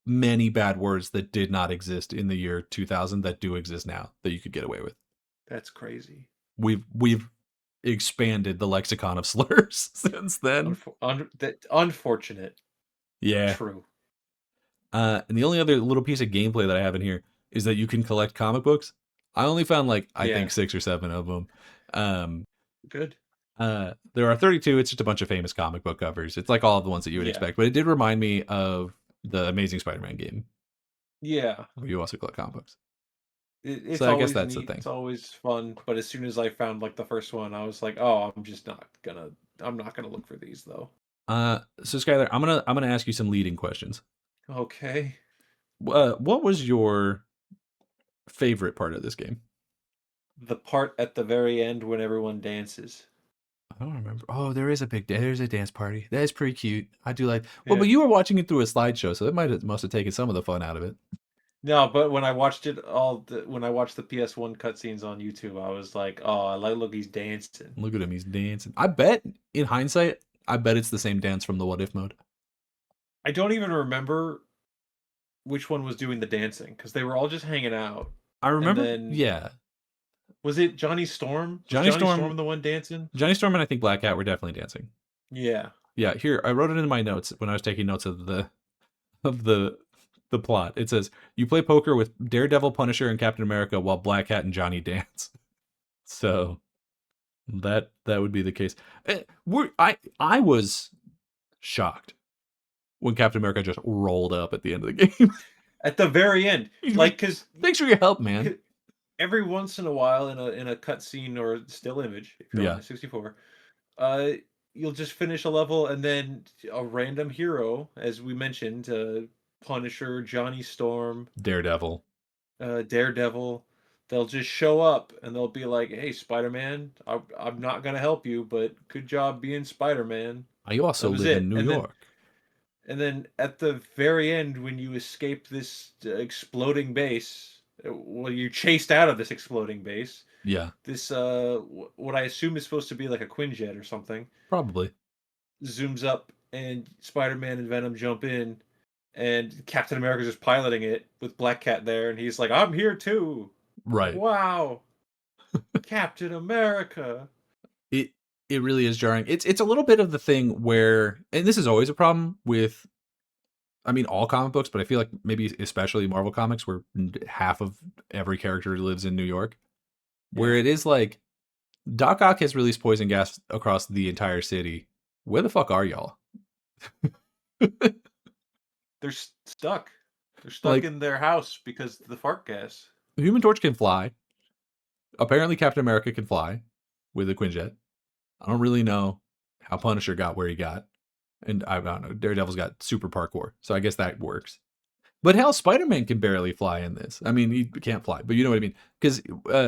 many bad words that did not exist in the year 2000 that do exist now that you could get away with. That's crazy. We've expanded the lexicon of slurs since then. Unfortunate, but Yeah. true. And the only other little piece of gameplay that I have in here is that you can collect comic books. I only found like I Yeah. think 6 or 7 of them. Um, Good. there are 32. It's just a bunch of famous comic book covers. It's like all of the ones that you would Yeah. expect, but it did remind me of the Amazing Spider-Man game Yeah. where you also collect comic books. It's So I guess always that's the neat. thing. It's always fun. But as soon as I found like the first one, I was like, oh, I'm just not gonna. I'm not gonna look for these though. So Skylar, I'm gonna ask you some leading questions. Okay. What was your favorite part of this game? The part at the very end when everyone dances. I don't remember. Oh, there's a dance party. That is pretty cute. I do like. Well, Yeah. but you were watching it through a slideshow, so that must have taken some of the fun out of it. No, but when I watched when I watched the PS1 cutscenes on YouTube, I was like, oh, I like look, he's dancing. Look at him, he's dancing. I bet, in hindsight, I bet it's the same dance from the What If mode. I don't even remember which one was doing the dancing because they were all just hanging out. I And remember, then yeah, was it Johnny Storm? Was Johnny Johnny Storm, Storm the one dancing? Johnny Storm, and I think Black Cat were definitely dancing. Yeah. Yeah, here I wrote it in my notes when I was taking notes of of the plot. It says you play poker with Daredevil, Punisher, and Captain America while Black Cat and Johnny dance. So that would be the case. I was shocked when Captain America just rolled up at the end of the game. At the very end, He's like like, because thanks for your help, man. every once in a while in a cutscene or still image, if you're on Yeah, the 64, uh, you'll just finish a level and then a random hero, as we mentioned, Punisher, Johnny Storm, Daredevil. Daredevil, they'll just show up and they'll be like, "Hey, Spider-Man, I'm not gonna help you, but good job being Spider-Man." I That also was live in it. New York. And then at the very end, when you escape this exploding base, well, you're chased out of this exploding base. Yeah, This what I assume is supposed to be like a Quinjet or something probably. zooms up, and Spider-Man and Venom jump in, and Captain America's just piloting it with Black Cat there, and he's like, "I'm here too." Right. Wow, Captain America. It it really is jarring. It's a little bit of the thing where, and this is always a problem with, I mean, all comic books, but I feel like maybe especially Marvel comics, where half of every character lives in New York, where Yeah, it is like Doc Ock has released poison gas across the entire city. Where the fuck are y'all? they're stuck. They're stuck Like, in their house because of the fart gas. Human Torch can fly. Apparently, Captain America can fly with a Quinjet. I don't really know how Punisher got where he got. And I don't know. Daredevil's got super parkour. So I guess that works. But hell, Spider Man can barely fly in this. I mean, he can't fly, but you know what I mean. Because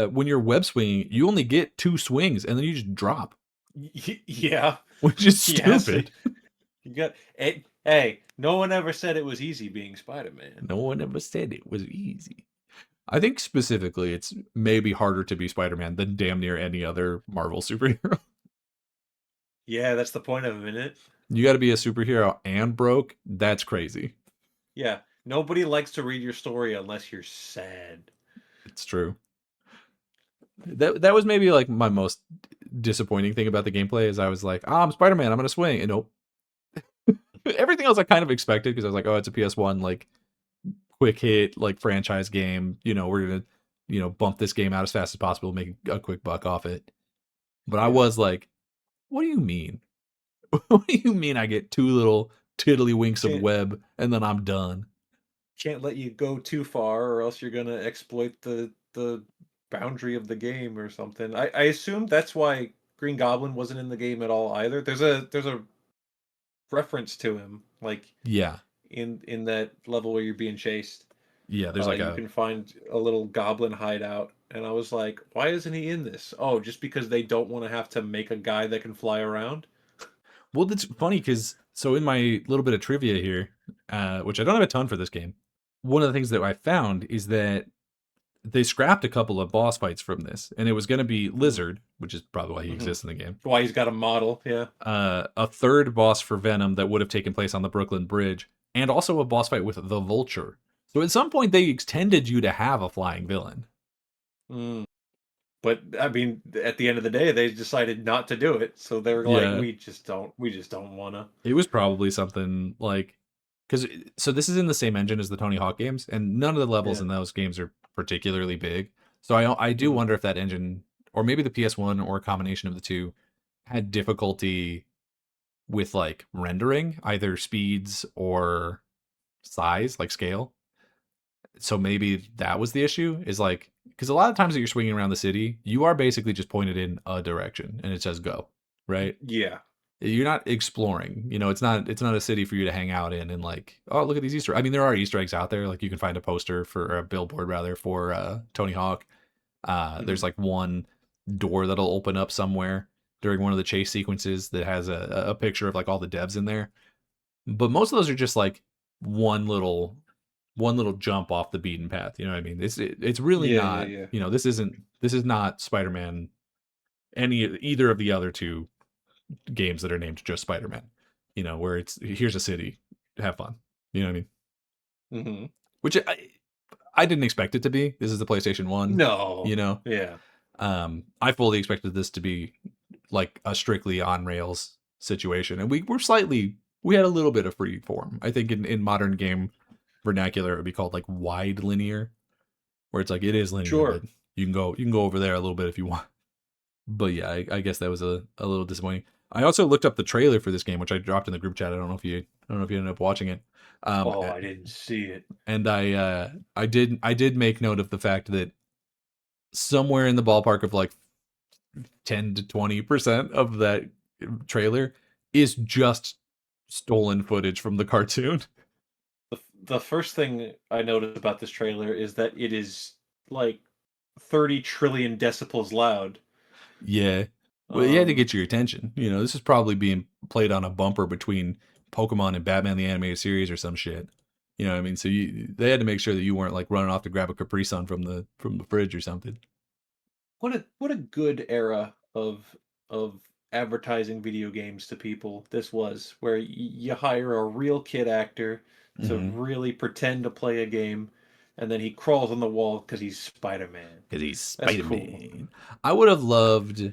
when you're web swinging, you only get 2 swings and then you just drop, Yeah, which is yes. stupid. You got it. Hey, no one ever said it was easy being Spider-Man. No one ever said it was easy. I think specifically it's maybe harder to be Spider Man than damn near any other Marvel superhero. Yeah, that's the point of him, isn't it? You got to be a superhero and broke. That's crazy. Yeah, nobody likes to read your story unless you're sad. It's true. That was maybe like my most disappointing thing about the gameplay is I was like, I'm Spider Man, I'm gonna swing, and nope. Everything else I kind of expected because I was like, oh, it's a PS1 like quick hit like franchise game. You know, we're gonna bump this game out as fast as possible, make a quick buck off it. But I Yeah. was like, what do you mean? What do you mean I get 2 little tiddlywinks of Can't web and then I'm done? can't let you go too far or else you're gonna exploit the boundary of the game or something. I assume that's why Green Goblin wasn't in the game at all either. There's a reference to him, like Yeah, in that level where you're being chased. yeah. There's like You a can find a little goblin hideout, and I was like, why isn't he in this? Oh, just because they don't want to have to make a guy that can fly around? well. That's funny because so in my little bit of trivia here, which I don't have a ton for this game, one of the things that I found is that they scrapped a couple of boss fights from this, and it was going to be Mm. Lizard, which is probably why he Hmm. exists in the game. Why he's got a model? Yeah. A third boss for Venom that would have taken place on the Brooklyn Bridge, and also a boss fight with the Vulture. So at some point they intended you to have a flying villain. Mm. But I mean, at the end of the day, they decided not to do it, so they were like, Yeah, we just don't want to. it was probably something like because so this is in the same engine as the Tony Hawk games, and none of the levels Yeah. in those games are particularly big. So I do Hmm. wonder if that engine, or maybe the PS1 or a combination of the two, had difficulty with like rendering either speeds or size, like scale. So maybe that was the issue. Is like because a lot of times that you're swinging around the city, you are basically just pointed in a direction and it says go, right? Yeah. You're not exploring. It's not a city for you to hang out in and like, oh, look at these Easter. I mean, there are Easter eggs out there. Like you can find a poster for or a billboard rather for Tony Hawk. Hmm. There's like one door that'll open up somewhere during one of the chase sequences that has a picture of like all the devs in there. But most of those are just like one little one little jump off the beaten path. You know what I mean? It's really Yeah, yeah, not. yeah. This is not Spider-Man. Any either of the other two games that are named just Spider-Man. Where it's here's a city, have fun. You know what I mean? Hmm. Which I didn't expect it to be. This is the PlayStation One. You No. know, Yeah. I fully expected this to be like a strictly on rails situation, and we had a little bit of free form. I think in modern game vernacular, it would be called like wide linear, where it's like it is linear, but Sure. you can go over there a little bit if you want. But yeah, I guess that was a little disappointing. I also looked up the trailer for this game, which I dropped in the group chat. I don't know if you ended up watching it. Oh, I didn't see it. And I did make note of the fact that somewhere in the ballpark of like 10 to 20% of that trailer is just stolen footage from the cartoon. The first thing I noticed about this trailer is that it is like 30 trillion decibels loud. Yeah. Well, you had to Um, get your attention. This is probably being played on a bumper between Pokemon and Batman the Animated Series or some shit. You know what I mean? So they had to make sure that you weren't like running off to grab a Capri Sun from the fridge or something. what a good era of advertising video games to people this was, where you hire a real kid actor to Mm-hmm. really pretend to play a game, and then he crawls on the wall because he's Spider-Man. Because he's That's cool. Spider-Man. I would have loved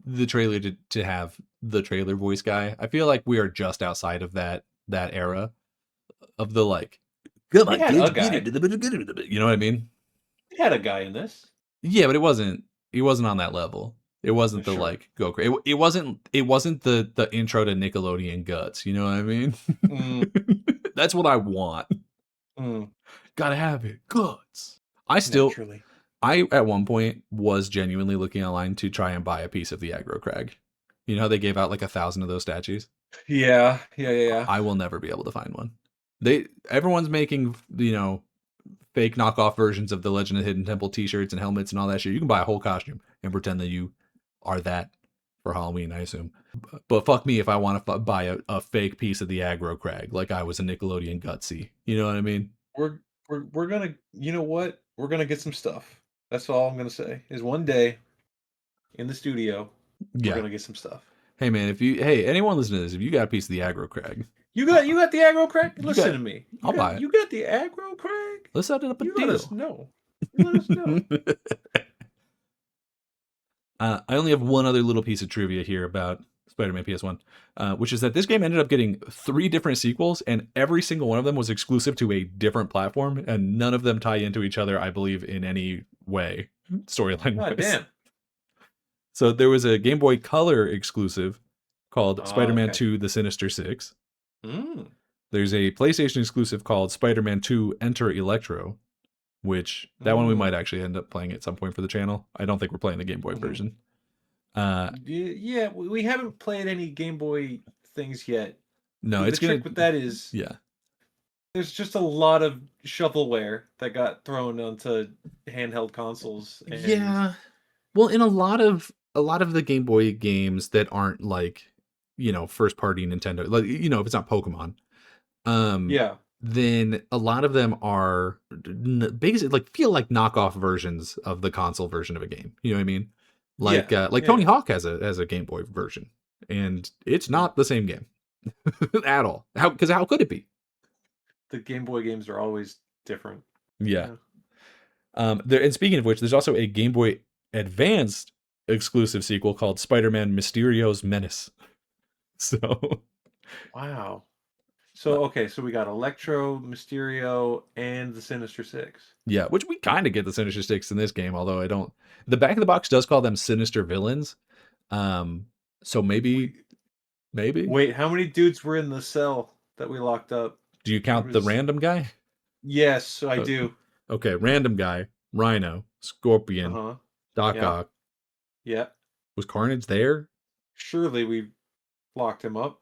the trailer to have the trailer voice guy. I feel like we are just outside of that era of the like, come They on, had kids, a get guy. into the. You know what I mean? They had a guy in this. Yeah, but it wasn't. It wasn't on that level. It wasn't the Sure. like go crazy. It wasn't. It wasn't the intro to Nickelodeon Guts. You know what I mean? Mm, That's what I want. mm, Gotta have it. Guts. I still. naturally. I at one point was genuinely looking online to try and buy a piece of the aggro crag. You know how they gave out like 1,000 of those statues? Yeah, yeah, yeah, yeah. I will never be able to find one. Everyone's making, fake knockoff versions of the Legend of Hidden Temple t-shirts and helmets and all that shit. You can buy a whole costume and pretend that you are that for Halloween, I assume. But fuck me if I want to buy a fake piece of the aggro crag like I was a Nickelodeon Gutsy. You know what I mean? We're we're gonna, you know what? We're gonna get some stuff. That's all I'm gonna say. Is one day in the studio, we're Yeah. gonna get some stuff. Hey man, hey, anyone listening to this, if you got a piece of the aggro crag, You got the aggro crack? you Listen got to me. I'll buy it. You got the aggro crack? Let's set it up a You let us deal. know. You let us know. I only have one other little piece of trivia here about Spider-Man PS1, which is that this game ended up getting 3 different sequels, and every single one of them was exclusive to a different platform, and none of them tie into each other, I believe, in any way, God storyline-wise. damn. So there was a Game Boy Color exclusive called Oh, Spider-Man okay. 2: The Sinister Six. Mm. There's a PlayStation exclusive called Spider-Man 2: Enter Electro, which that one we might Mm. actually end up playing at some point for the channel. I don't think we're playing the Game Boy Hmm. version. Uh, Yeah, we haven't played any Game Boy things yet. no, The it's gonna, trick with that is yeah. there's just a lot of shovelware that got thrown onto handheld consoles, and Yeah. Well, in a lot of the Game Boy games that aren't like, first party Nintendo, like if it's not Pokemon, um yeah, then a lot of them are basically like feel like knockoff versions of the console version of a game. You know what I mean? yeah, Like yeah, Tony yeah. Hawk has a Game Boy version, and it's Mm. not the same game at all. How could it be? The Game Boy games are always different. Yeah. Yeah. And speaking of which, there's also a Game Boy Advanced exclusive sequel called Spider-Man Mysterio's Menace. So, Wow. uh, So okay, so we got Electro, Mysterio, and the Sinister Six. yeah, which we kind of get the Sinister Six in this game, although I don't. The back of the box does call them Sinister Villains. Um, so maybe, Wait, maybe. wait, how many dudes were in the cell that we locked up? Do you There count the was random guy? yes, I Uh, do. okay, random guy, Rhino, Scorpion, Uh-huh. Doc Yeah. Ock. Yeah. Was Carnage there? Surely we locked him up.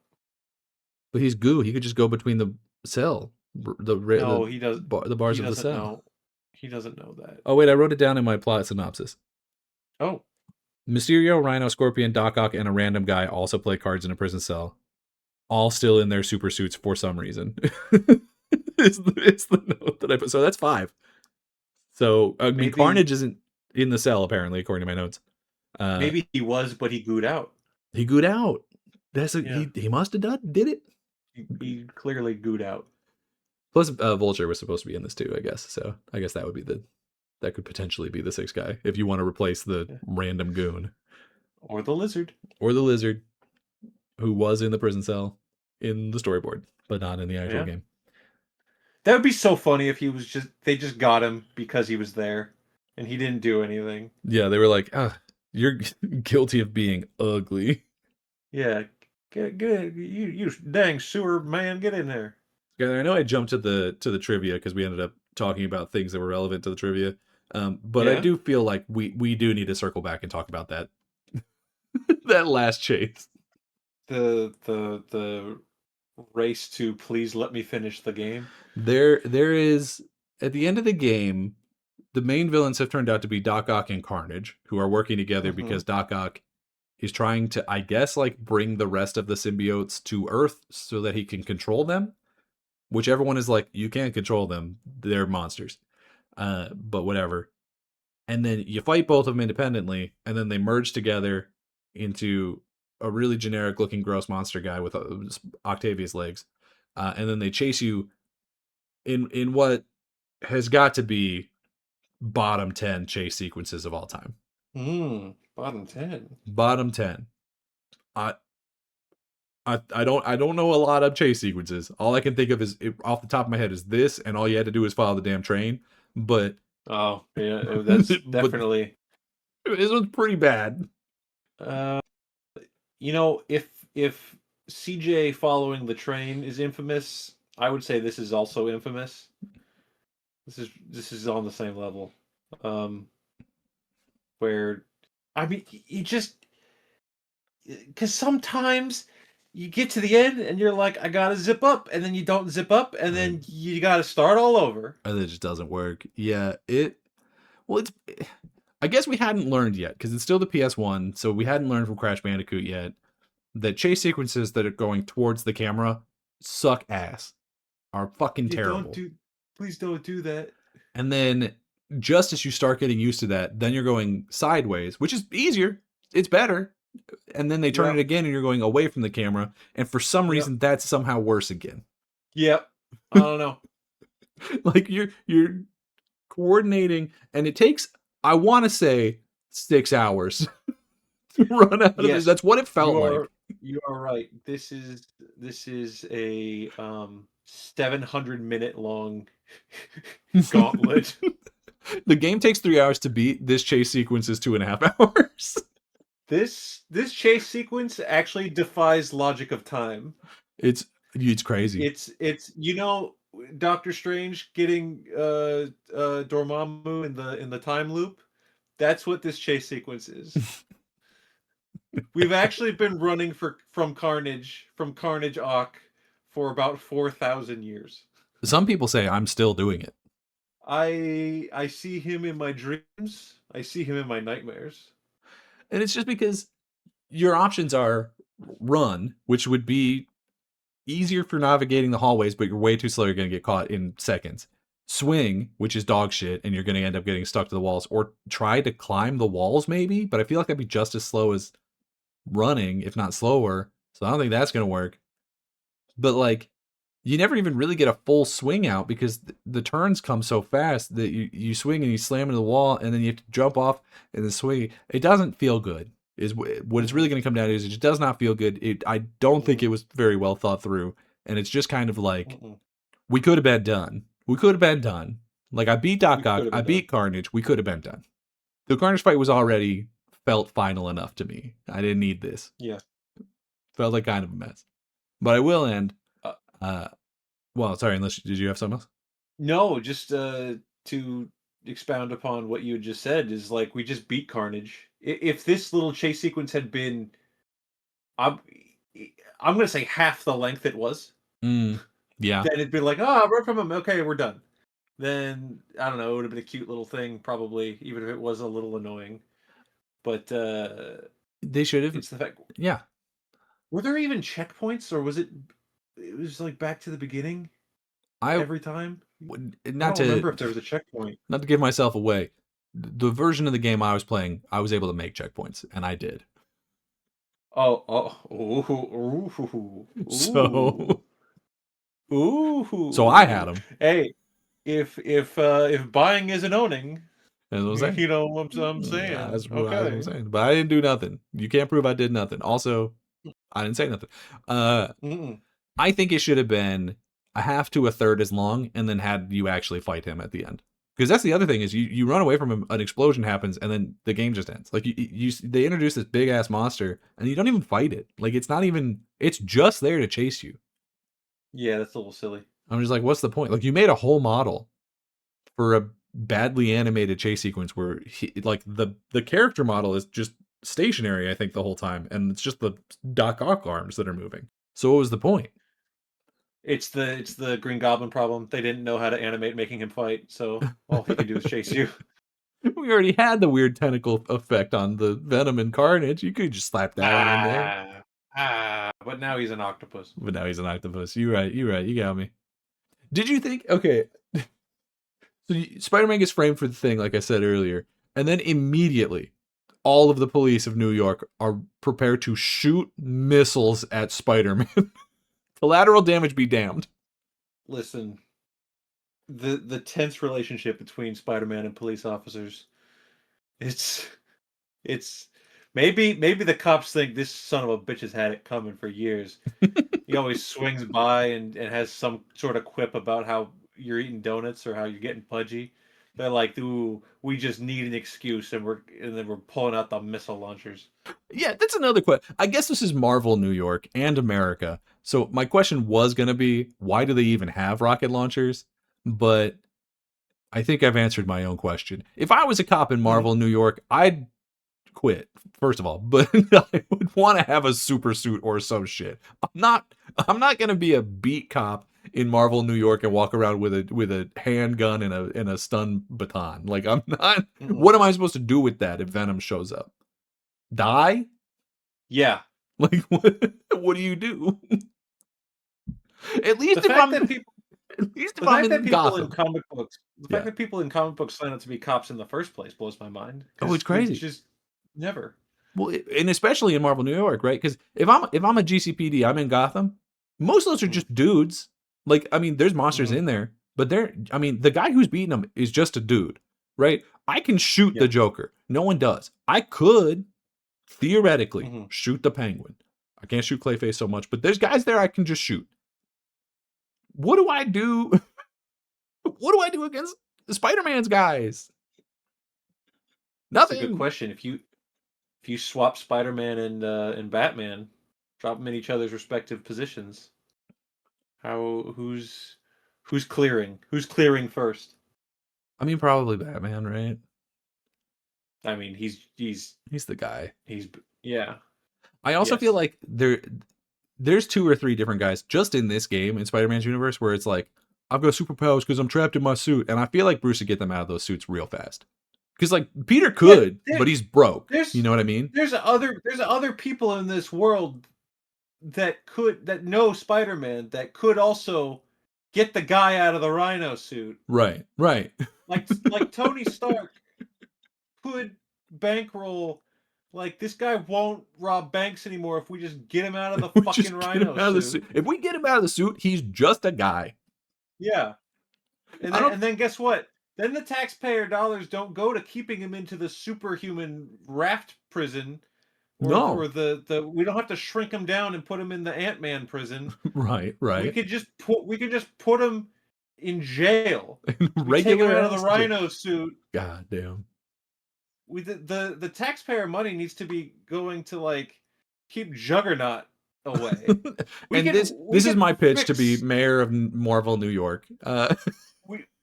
But he's goo. He could just go between the cell, No, he does the bars he of the doesn't cell. know. He doesn't know that. Oh wait, I wrote it down in my plot synopsis. Oh, Mysterio, Rhino, Scorpion, Doc Ock, and a random guy also play cards in a prison cell, all still in their super suits for some reason. it's the note that I put. So that's 5. So I mean, maybe Carnage isn't in the cell apparently, according to my notes. maybe he was, but he gooed out. He gooed out. Yeah. He must have did it. He clearly gooed out. Plus, Vulture was supposed to be in this too, I guess. So I guess that could potentially be the 6th guy if you want to replace the Yeah. random goon Or the lizard. or the lizard who was in the prison cell in the storyboard, but not in the actual Yeah. game. That would be so funny if he was just they just got him because he was there and he didn't do anything. Yeah, they were like, you're guilty of being ugly. Yeah. Get you dang sewer man, get in there. Yeah, I know I jumped to the trivia because we ended up talking about things that were relevant to the trivia. But I Yeah. do feel like we do need to circle back and talk about that that last chase. The race to please let me finish the game. There is at the end of the game, the main villains have turned out to be Doc Ock and Carnage, who are working together because Doc Ock is trying to, I guess, like bring the rest of the symbiotes to Earth so that he can control them. Which everyone is like, you can't control them; they're monsters. But whatever. and then you fight both of them independently, and then they merge together into a really generic looking gross monster guy with Octavia's legs, and then they chase you in what has got to be bottom 10 chase sequences of all time. Bottom 10. Bottom 10. I I don't know a lot of chase sequences. All I can think of is off the top of my head is this, and all you had to do was follow the damn train. But Oh yeah, that's but definitely. this one's pretty bad. Uh, if CJ following the train is infamous, I would say this is also infamous. This is on the same level. Where, I mean, you just because sometimes you get to the end and you're like, I gotta zip up, and then you don't zip up, and then you gotta start all over. And it just doesn't work. Yeah, it's. I guess we hadn't learned yet because it's still the PS1, so we hadn't learned from Crash Bandicoot yet that chase sequences that are going towards the camera suck ass, are fucking terrible. Please don't do that. And then just as you start getting used to that, then you're going sideways, which is easier. It's better. And then they turn it again and you're going away from the camera. And for some reason, that's somehow worse again. Yep. I don't know. Like you're coordinating, and it takes, I want to say, 6 hours to run out of this. That's what it felt like. You are right. This is a 700-minute long gauntlet. The game takes 3 hours to beat. This chase sequence is 2.5 hours. This chase sequence actually defies logic of time. It's crazy. It's Doctor Strange getting Dormammu in the time loop. That's what this chase sequence is. We've actually been running from Carnage Ock for about 4,000 years. Some people say I'm still doing it. I see him in my dreams. I see him in my nightmares. And it's just because your options are run, which would be easier for navigating the hallways, but you're way too slow. You're going to get caught in seconds. Swing, which is dog shit, and you're going to end up getting stuck to the walls. Or try to climb the walls, maybe, but I feel like that'd be just as slow as running, if not slower. So I don't think that's going to work. But like, you never even really get a full swing out because the turns come so fast that you swing and you slam into the wall, and then you have to jump off and then swing. It doesn't feel good. Is what it's really going to come down to. Is it just does not feel good. I don't think it was very well thought through, and it's just kind of like we could have been done. We could have been done. Like I beat Doc Ock, I beat Carnage. We could have been done. The Carnage fight was already felt final enough to me. I didn't need this. Yeah, felt like kind of a mess. But I will end. Well, sorry. Unless did you have something else? No, just to expound upon what you just said is like we just beat Carnage. If this little chase sequence had been, I'm gonna say half the length it was. Yeah. Then it'd be like, run from him. Okay, we're done. Then I don't know. It would have been a cute little thing, probably, even if it was a little annoying. But they should have. It's the fact. Yeah. Were there even checkpoints, or was it? It was like back to the beginning. Every time. I don't remember if there was a checkpoint. Not to give myself away, the version of the game I was playing, I was able to make checkpoints, and I did. So I had them. Hey, if buying isn't owning, that's what I'm saying. You know what I'm saying. Yeah, that's what I'm saying. But I didn't do nothing. You can't prove I did nothing. Also, I didn't say nothing. I think it should have been a half to a third as long, and then had you actually fight him at the end. Because that's the other thing is you run away from him, an explosion happens, and then the game just ends. Like they introduce this big ass monster, and you don't even fight it. Like it's just there to chase you. Yeah, that's a little silly. I'm just like, what's the point? Like you made a whole model for a badly animated chase sequence where the character model is just stationary, I think, the whole time, and it's just the Doc Ock arms that are moving. So what was the point? It's the Green Goblin problem. They didn't know how to animate making him fight, so all he could do is chase you. We already had the weird tentacle effect on the Venom and Carnage. You could just slap that one in there. But now he's an octopus. You're right. You got me. Did you think? Okay. So Spider-Man gets framed for the thing, like I said earlier. And then immediately, all of the police of New York are prepared to shoot missiles at Spider-Man. Collateral damage be damned. Listen, the tense relationship between Spider-Man and police officers, it's it's maybe the cops think this son of a bitch has had it coming for years. He always swings by and has some sort of quip about how you're eating donuts or how you're getting pudgy. They're like, "Ooh, we just need an excuse," and then we're pulling out the missile launchers. Yeah, that's another question. I guess this is Marvel New York and America. So my question was going to be, why do they even have rocket launchers? But I think I've answered my own question. If I was a cop in Mhm. Marvel New York, I'd quit, first of all, but I would want to have a super suit or some shit. I'm not going to be a beat cop in Marvel New York and walk around with a handgun and a stun baton. Like I'm not. Mm-mm. What am I supposed to do with that if Venom shows up? Die? Yeah, Like what do you do? At the least if fact I'm that people at least if the I'm fact that in people in Gotham. comic books the fact Yeah. that people in comic books sign up to be cops in the first place blows my mind Oh, it's because we crazy. just never. Well, and especially in Marvel New York, right? Because if I'm a GCPD, I'm in Gotham. Most of those are Mm. just dudes. Like, I mean, there's monsters Mhm. in there, but they're. I mean, the guy who's beating them is just a dude, right? I can shoot Yeah. the Joker. No one does. I could theoretically Mhm. shoot the Penguin. I can't shoot Clayface so much, but there's guys there I can just shoot. What do I do? What do I do against Spider-Man's guys? That's a good Nothing. question. If you swap Spider-Man and Batman, drop them in each other's respective positions, how who's clearing? Who's clearing first? I mean, probably Batman, right? I mean, He's the guy. he's yeah. I also feel Yes. like there's two or three different guys just in this game in Spider-Man's universe where it's like I've got superpowers because I'm trapped in my suit, and I feel like Bruce would get them out of those suits real fast. Because like Peter Yeah, could, but he's broke. You there's know what I mean? there's other people in this world that know Spider-Man that could also get the guy out of the Rhino suit. Right, right. Like Tony Stark could bankroll like this guy won't rob banks anymore if we just get him out of the We fucking just get him Rhino out of the suit. suit. If we get him out of the suit, he's just a guy. Yeah. And I then don't. and then guess what? Then the taxpayer dollars don't go to keeping him into the superhuman raft prison or No. the we don't have to shrink him down and put him in the Ant-Man prison. Right, right. We could just put him in jail. We take him Regular out of the ass. Rhino suit. God damn. The taxpayer money needs to be going to like keep Juggernaut away. We And can this we is can my pitch to be fix mayor of Marvel New York.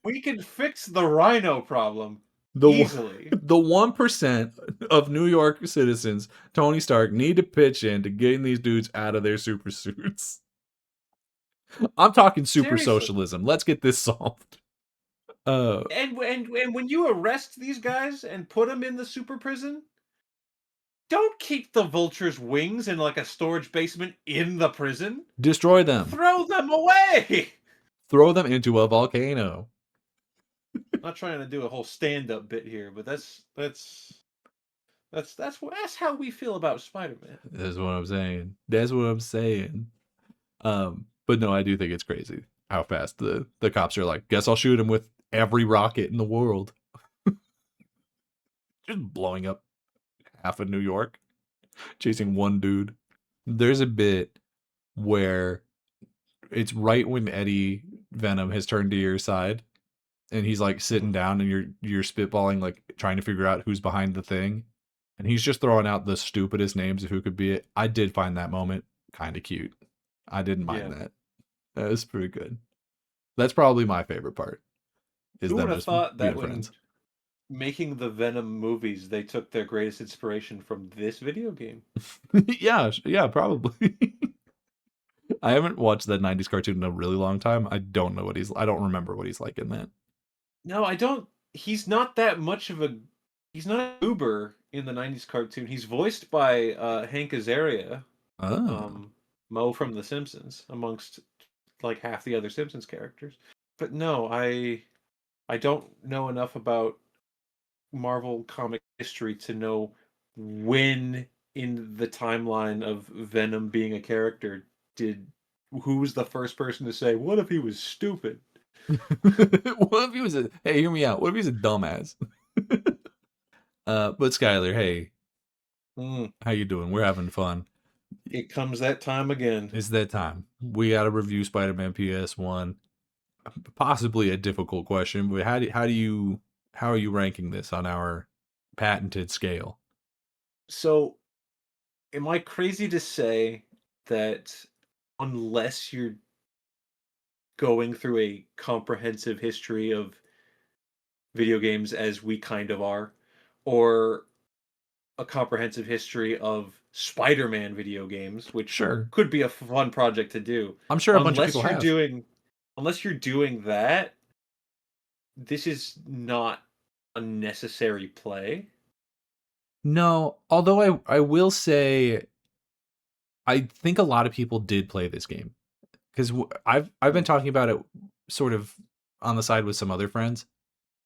we can fix the Rhino problem the easily. the 1% of New York citizens, Tony Stark, need to pitch in to getting these dudes out of their super suits. I'm talking super Seriously. socialism. Let's get this solved. Uh, And when you arrest these guys and put them in the super prison, don't keep the vulture's wings in like a storage basement in the prison. destroy them. Throw them away. Throw them into a volcano. Not trying to do a whole stand-up bit here, but that's how we feel about Spider-Man. That's what I'm saying. That's what I'm saying. But no, I do think it's crazy how fast the cops are like, guess I'll shoot him with every rocket in the world. Just blowing up half of New York, chasing one dude. There's a bit where it's right when Eddie Venom has turned to your side and he's like sitting Mhm. down and you're spitballing, like trying to figure out who's behind the thing. And he's just throwing out the stupidest names of who could be it. I did find that moment kind of cute. I didn't mind Yeah. that. That was pretty good. That's probably my favorite part, is Who would them have just thought that being when friends. making the Venom movies, they took their greatest inspiration from this video game? Yeah, yeah, probably. I haven't watched that 90s cartoon in a really long time. I don't remember what he's like in that. No, I don't. He's not that much of a. He's not a goober in the '90s cartoon. He's voiced by Hank Azaria, Oh. um, Mo from The Simpsons, amongst like half the other Simpsons characters. But no, I don't know enough about Marvel comic history to know when in the timeline of Venom being a character did who was the first person to say, "What if he was stupid?" What if he was a hey, hear me out. What if he's a dumbass? But Skylar, hey, Mm, how you doing? We're having fun. it comes that time again. It's that time. We got to review Spider-Man PS1. Possibly a difficult question, but how are you ranking this on our patented scale? So, am I crazy to say that unless you're going through a comprehensive history of video games as we kind of are, or a comprehensive history of Spider-Man video games, which Sure. could be a fun project to do. I'm sure a bunch of people Unless you're have. doing unless you're doing that, this is not a necessary play. No, although I will say I think a lot of people did play this game because I've been Mm, talking about it sort of on the side with some other friends,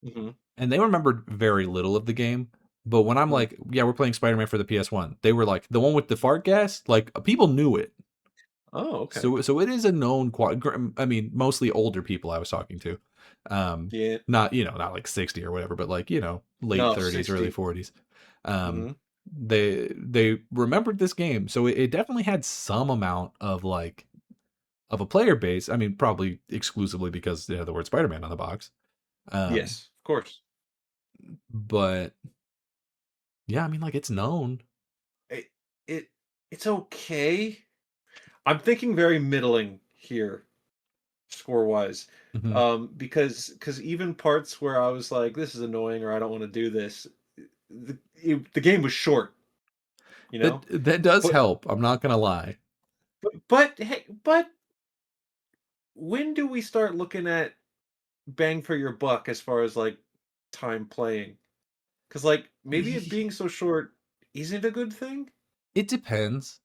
mhm, and they remembered very little of the game. But when I'm mm. like, yeah, we're playing Spider-Man for the PS1, they were like, the one with the fart gas, like people knew it. Oh, okay. So it is a known I mean, mostly older people I was talking to. Yeah. Not, not like 60 or whatever, but like, late No, 30s, early 60. 40s. Um, Mhm. they remembered this game. So it definitely had some amount of like of a player base. I mean, probably exclusively because they have the word Spider-Man on the box. Um, Yes, of course. but yeah, I mean, like it's known. It it it's okay. I'm thinking very middling here, score-wise. Mhm. Because even parts where I was like, "This is annoying," or "I don't wanna do this," the game was short, you know? That does But help. I'm not gonna lie. but when do we start looking at bang for your buck as far as, like, time playing? Because like, maybe it being so short isn't a good thing? It depends.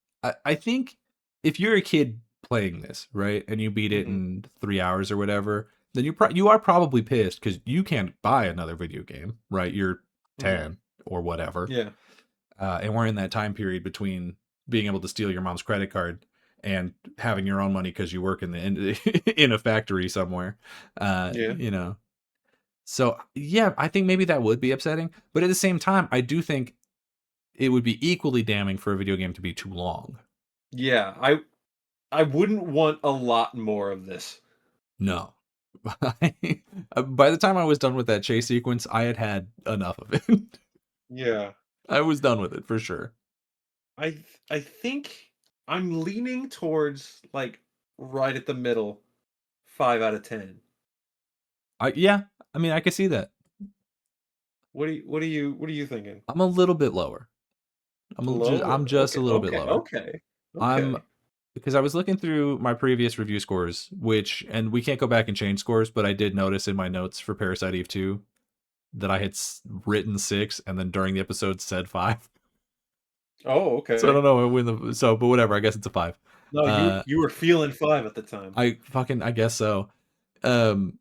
I think if you're a kid playing this, right, and you beat it Mhm, in 3 hours or whatever, then you are probably pissed because you can't buy another video game, right? You're mhm. 10 or whatever, Yeah, and we're in that time period between being able to steal your mom's credit card and having your own money because you work in a factory somewhere, yeah. you know. So yeah, I think maybe that would be upsetting, but at the same time, I do think it would be equally damning for a video game to be too long. Yeah, I wouldn't want a lot more of this. No. By the time I was done with that chase sequence, I had had enough of it. Yeah. I was done with it for sure. I think I'm leaning towards, like, right at the middle, 5 out of 10. Yeah, I mean, I can see that. What are you thinking? I'm a little bit lower. I'm Lower. just a Okay, little bit okay, lower. okay, I'm okay. because I was looking through my previous review scores, and we can't go back and change scores, but I did notice in my notes for Parasite Eve 2 that I had written 6 and then during the episode said 5. Oh, So I okay. don't know when but whatever, I guess it's a 5. No, you Uh you were feeling 5 at the time. I guess so. Um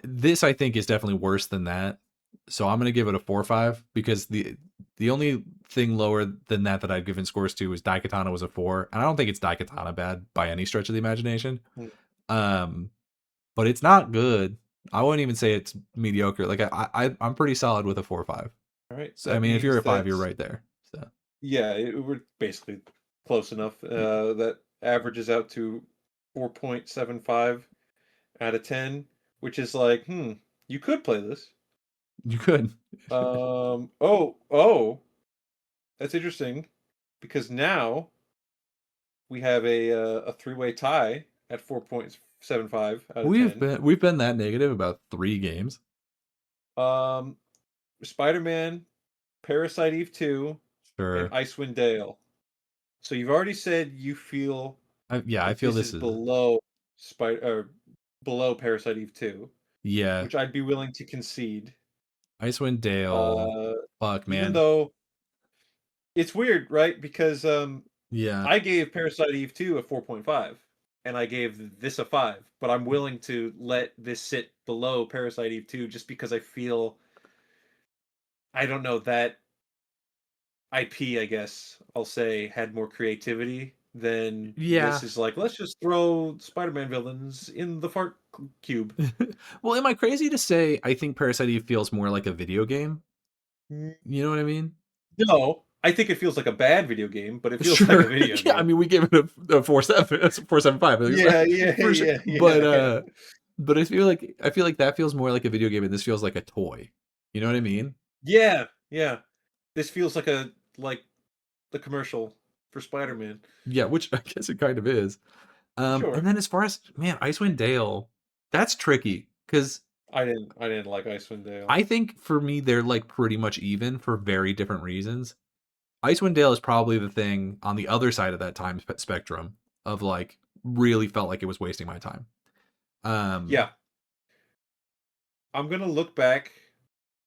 this I think is definitely worse than that. So I'm going to give it a 4 or 5 because the only thing lower than that I've given scores to is Daikatana was a 4, and I don't think it's Daikatana bad by any stretch of the imagination. Mm, Um but it's not good. I wouldn't even say it's mediocre. Like I'm pretty solid with a 4 or 5. alright, So I that mean if you're means a 5, that you're right there. So yeah, we're basically close enough. That averages out to 4.75 out of 10, which is like, you could play this. you could. Oh, that's interesting because now we have a three-way tie at 4.75 out of 10. We've been that negative about 3 games. Um, Spider-Man, Parasite Eve 2, and Sure. Icewind Dale. So you've already said you feel Yeah, I like feel this this is is below Parasite Eve 2, yeah, which I'd be willing to concede. Icewind Dale. Uh, Fuck, even man. though it's weird, right? Because Yeah. I gave Parasite Eve 2 a 4.5 and I gave this a 5, but I'm willing to let this sit below Parasite Eve 2 just because I don't know, that IP, I guess I'll say, had more creativity than Yeah. this is like, let's just throw Spider-Man villains in the fart cube. Well, am I crazy to say I think Parasite Eve feels more like a video game? Mm, You know what I mean? no, I think it feels like a bad video game, but it feels like a Sure. video Yeah, I game. mean, we gave it a 4.7, it's a 4.75, Yeah, yeah, for sure. yeah, yeah. But I feel like that feels more like a video game, and this feels like a toy. You know what I mean? Yeah, yeah. This feels like the commercial for Spider-Man. Yeah, which I guess it kind of is. And Sure. then as far as man, Icewind Dale, that's tricky because I didn't like Icewind Dale. I think for me they're like pretty much even for very different reasons. Icewind Dale is probably the thing on the other side of that time spectrum of like really felt like it was wasting my time. Um, Yeah. I'm gonna look back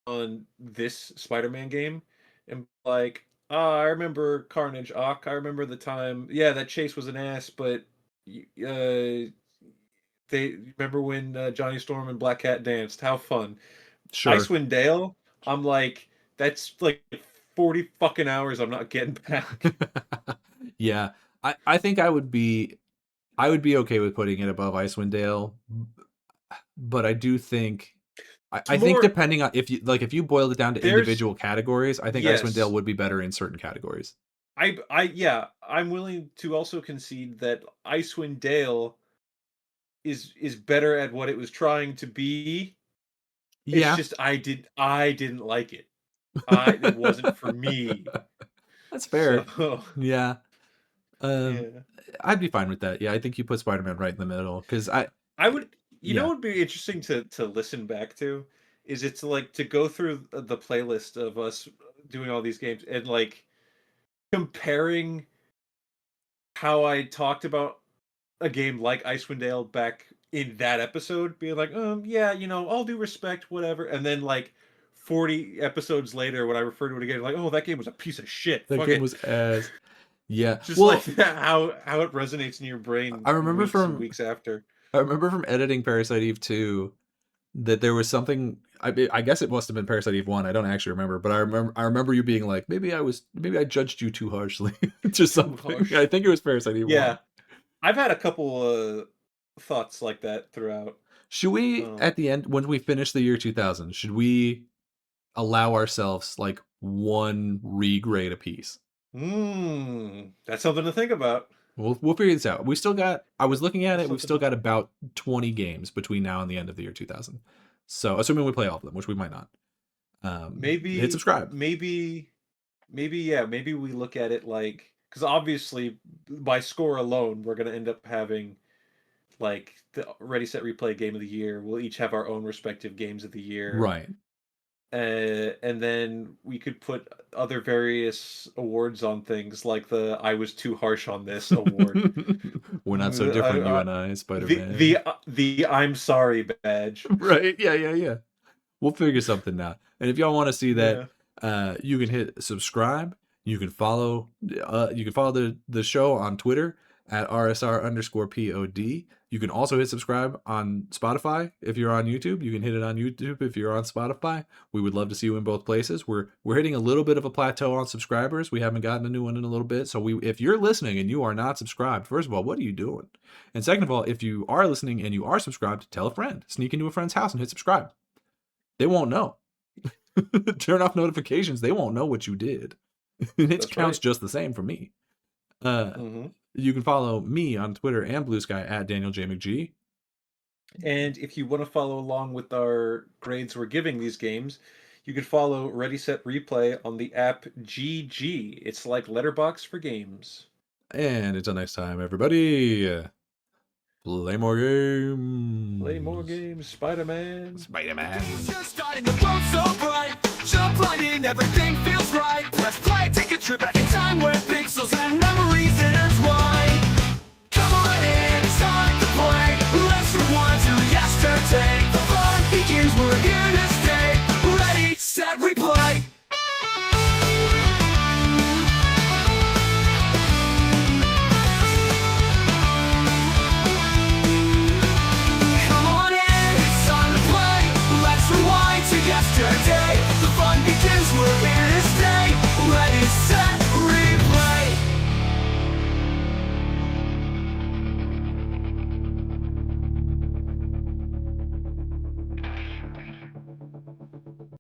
on this Spider-Man game and be like, I remember Carnage. I remember the time. Yeah, that chase was an ass, but they remember when Johnny Storm and Black Cat danced. How fun! sure. Icewind Dale. I'm like, that's like 40 fucking hours. I'm not getting back. Yeah, I think I would be okay with putting it above Icewind Dale, but I do think It's I think more. depending on if you like if you boiled it down to There's individual categories, I think Icewind Dale yes. would be better in certain categories. Yeah. I'm willing to also concede that Icewind Dale is better at what it was trying to be. It's Yeah. just I didn't like it. It wasn't for me. That's So fair. Yeah. Um yeah. I'd be fine with that. Yeah, I think you put Spider-Man right in the middle cuz I would yeah. what would be interesting to listen back to is it's like to go through the playlist of us doing all these games and like comparing how I talked about a game like Icewind Dale back in that episode, being like, yeah, all due respect, whatever. And then like 40 episodes later, when I refer to it again, like, oh, that game was a piece of shit. That Fuck game it. was ass. Yeah. Just like Well, that, how it resonates in your brain I remember weeks and from weeks after. editing Parasite Eve 2 that there was something I guess it must have been Parasite Eve 1. I don't actually remember, but I remember you being like, maybe I judged you too harshly to Too something. I harsh. think it was Parasite Eve 1. Yeah, I've had a couple thoughts like that throughout. Should we Um, at the end when we finish the year 2000, should we allow ourselves like one regrade apiece? that's something to think about. We'll figure this out. We still got. I was looking at That's it. We've something still to, got about 20 games between now and the end of the year 2000. So assuming we play all of them, which we might not. Hit maybe, subscribe. yeah, maybe we look at it like, because obviously by score alone, we're gonna end up having like the Ready Set Replay Game of the Year. We'll each have our own respective games of the year, Right. and then we could put other various awards on things like the "I was too harsh on this" award, We're not so the, different, you and I, the Spider-Man. the the "I'm sorry" badge. Right. Yeah, yeah, yeah. We'll figure something out. And if y'all want to see that, Yeah, you can hit subscribe. You can follow the show on Twitter at rsr_pod. You can also hit subscribe on Spotify if you're on YouTube. You can hit it on YouTube if you're on Spotify. We would love to see you in both places. We're hitting a little bit of a plateau on subscribers. We haven't gotten a new one in a little bit. So if you're listening and you are not subscribed, first of all, what are you doing? And second of all, if you are listening and you are subscribed, tell a friend. Sneak into a friend's house and hit subscribe. They won't know. Turn off notifications. They won't know what you did. It that's counts right. just the same for me. Uh, Hmm. you can follow me on Twitter and Blue Sky at Daniel J. McGee. And if you want to follow along with our grades we're giving these games, you can follow Ready Set Replay on the app GG. It's like Letterbox for games. And until next time, everybody, play more Play more games. games, Spider-Man. Spider-Man. Just starting to glow so bright. Jump right in, everything feels right. Let's play, take a trip back in time where pixels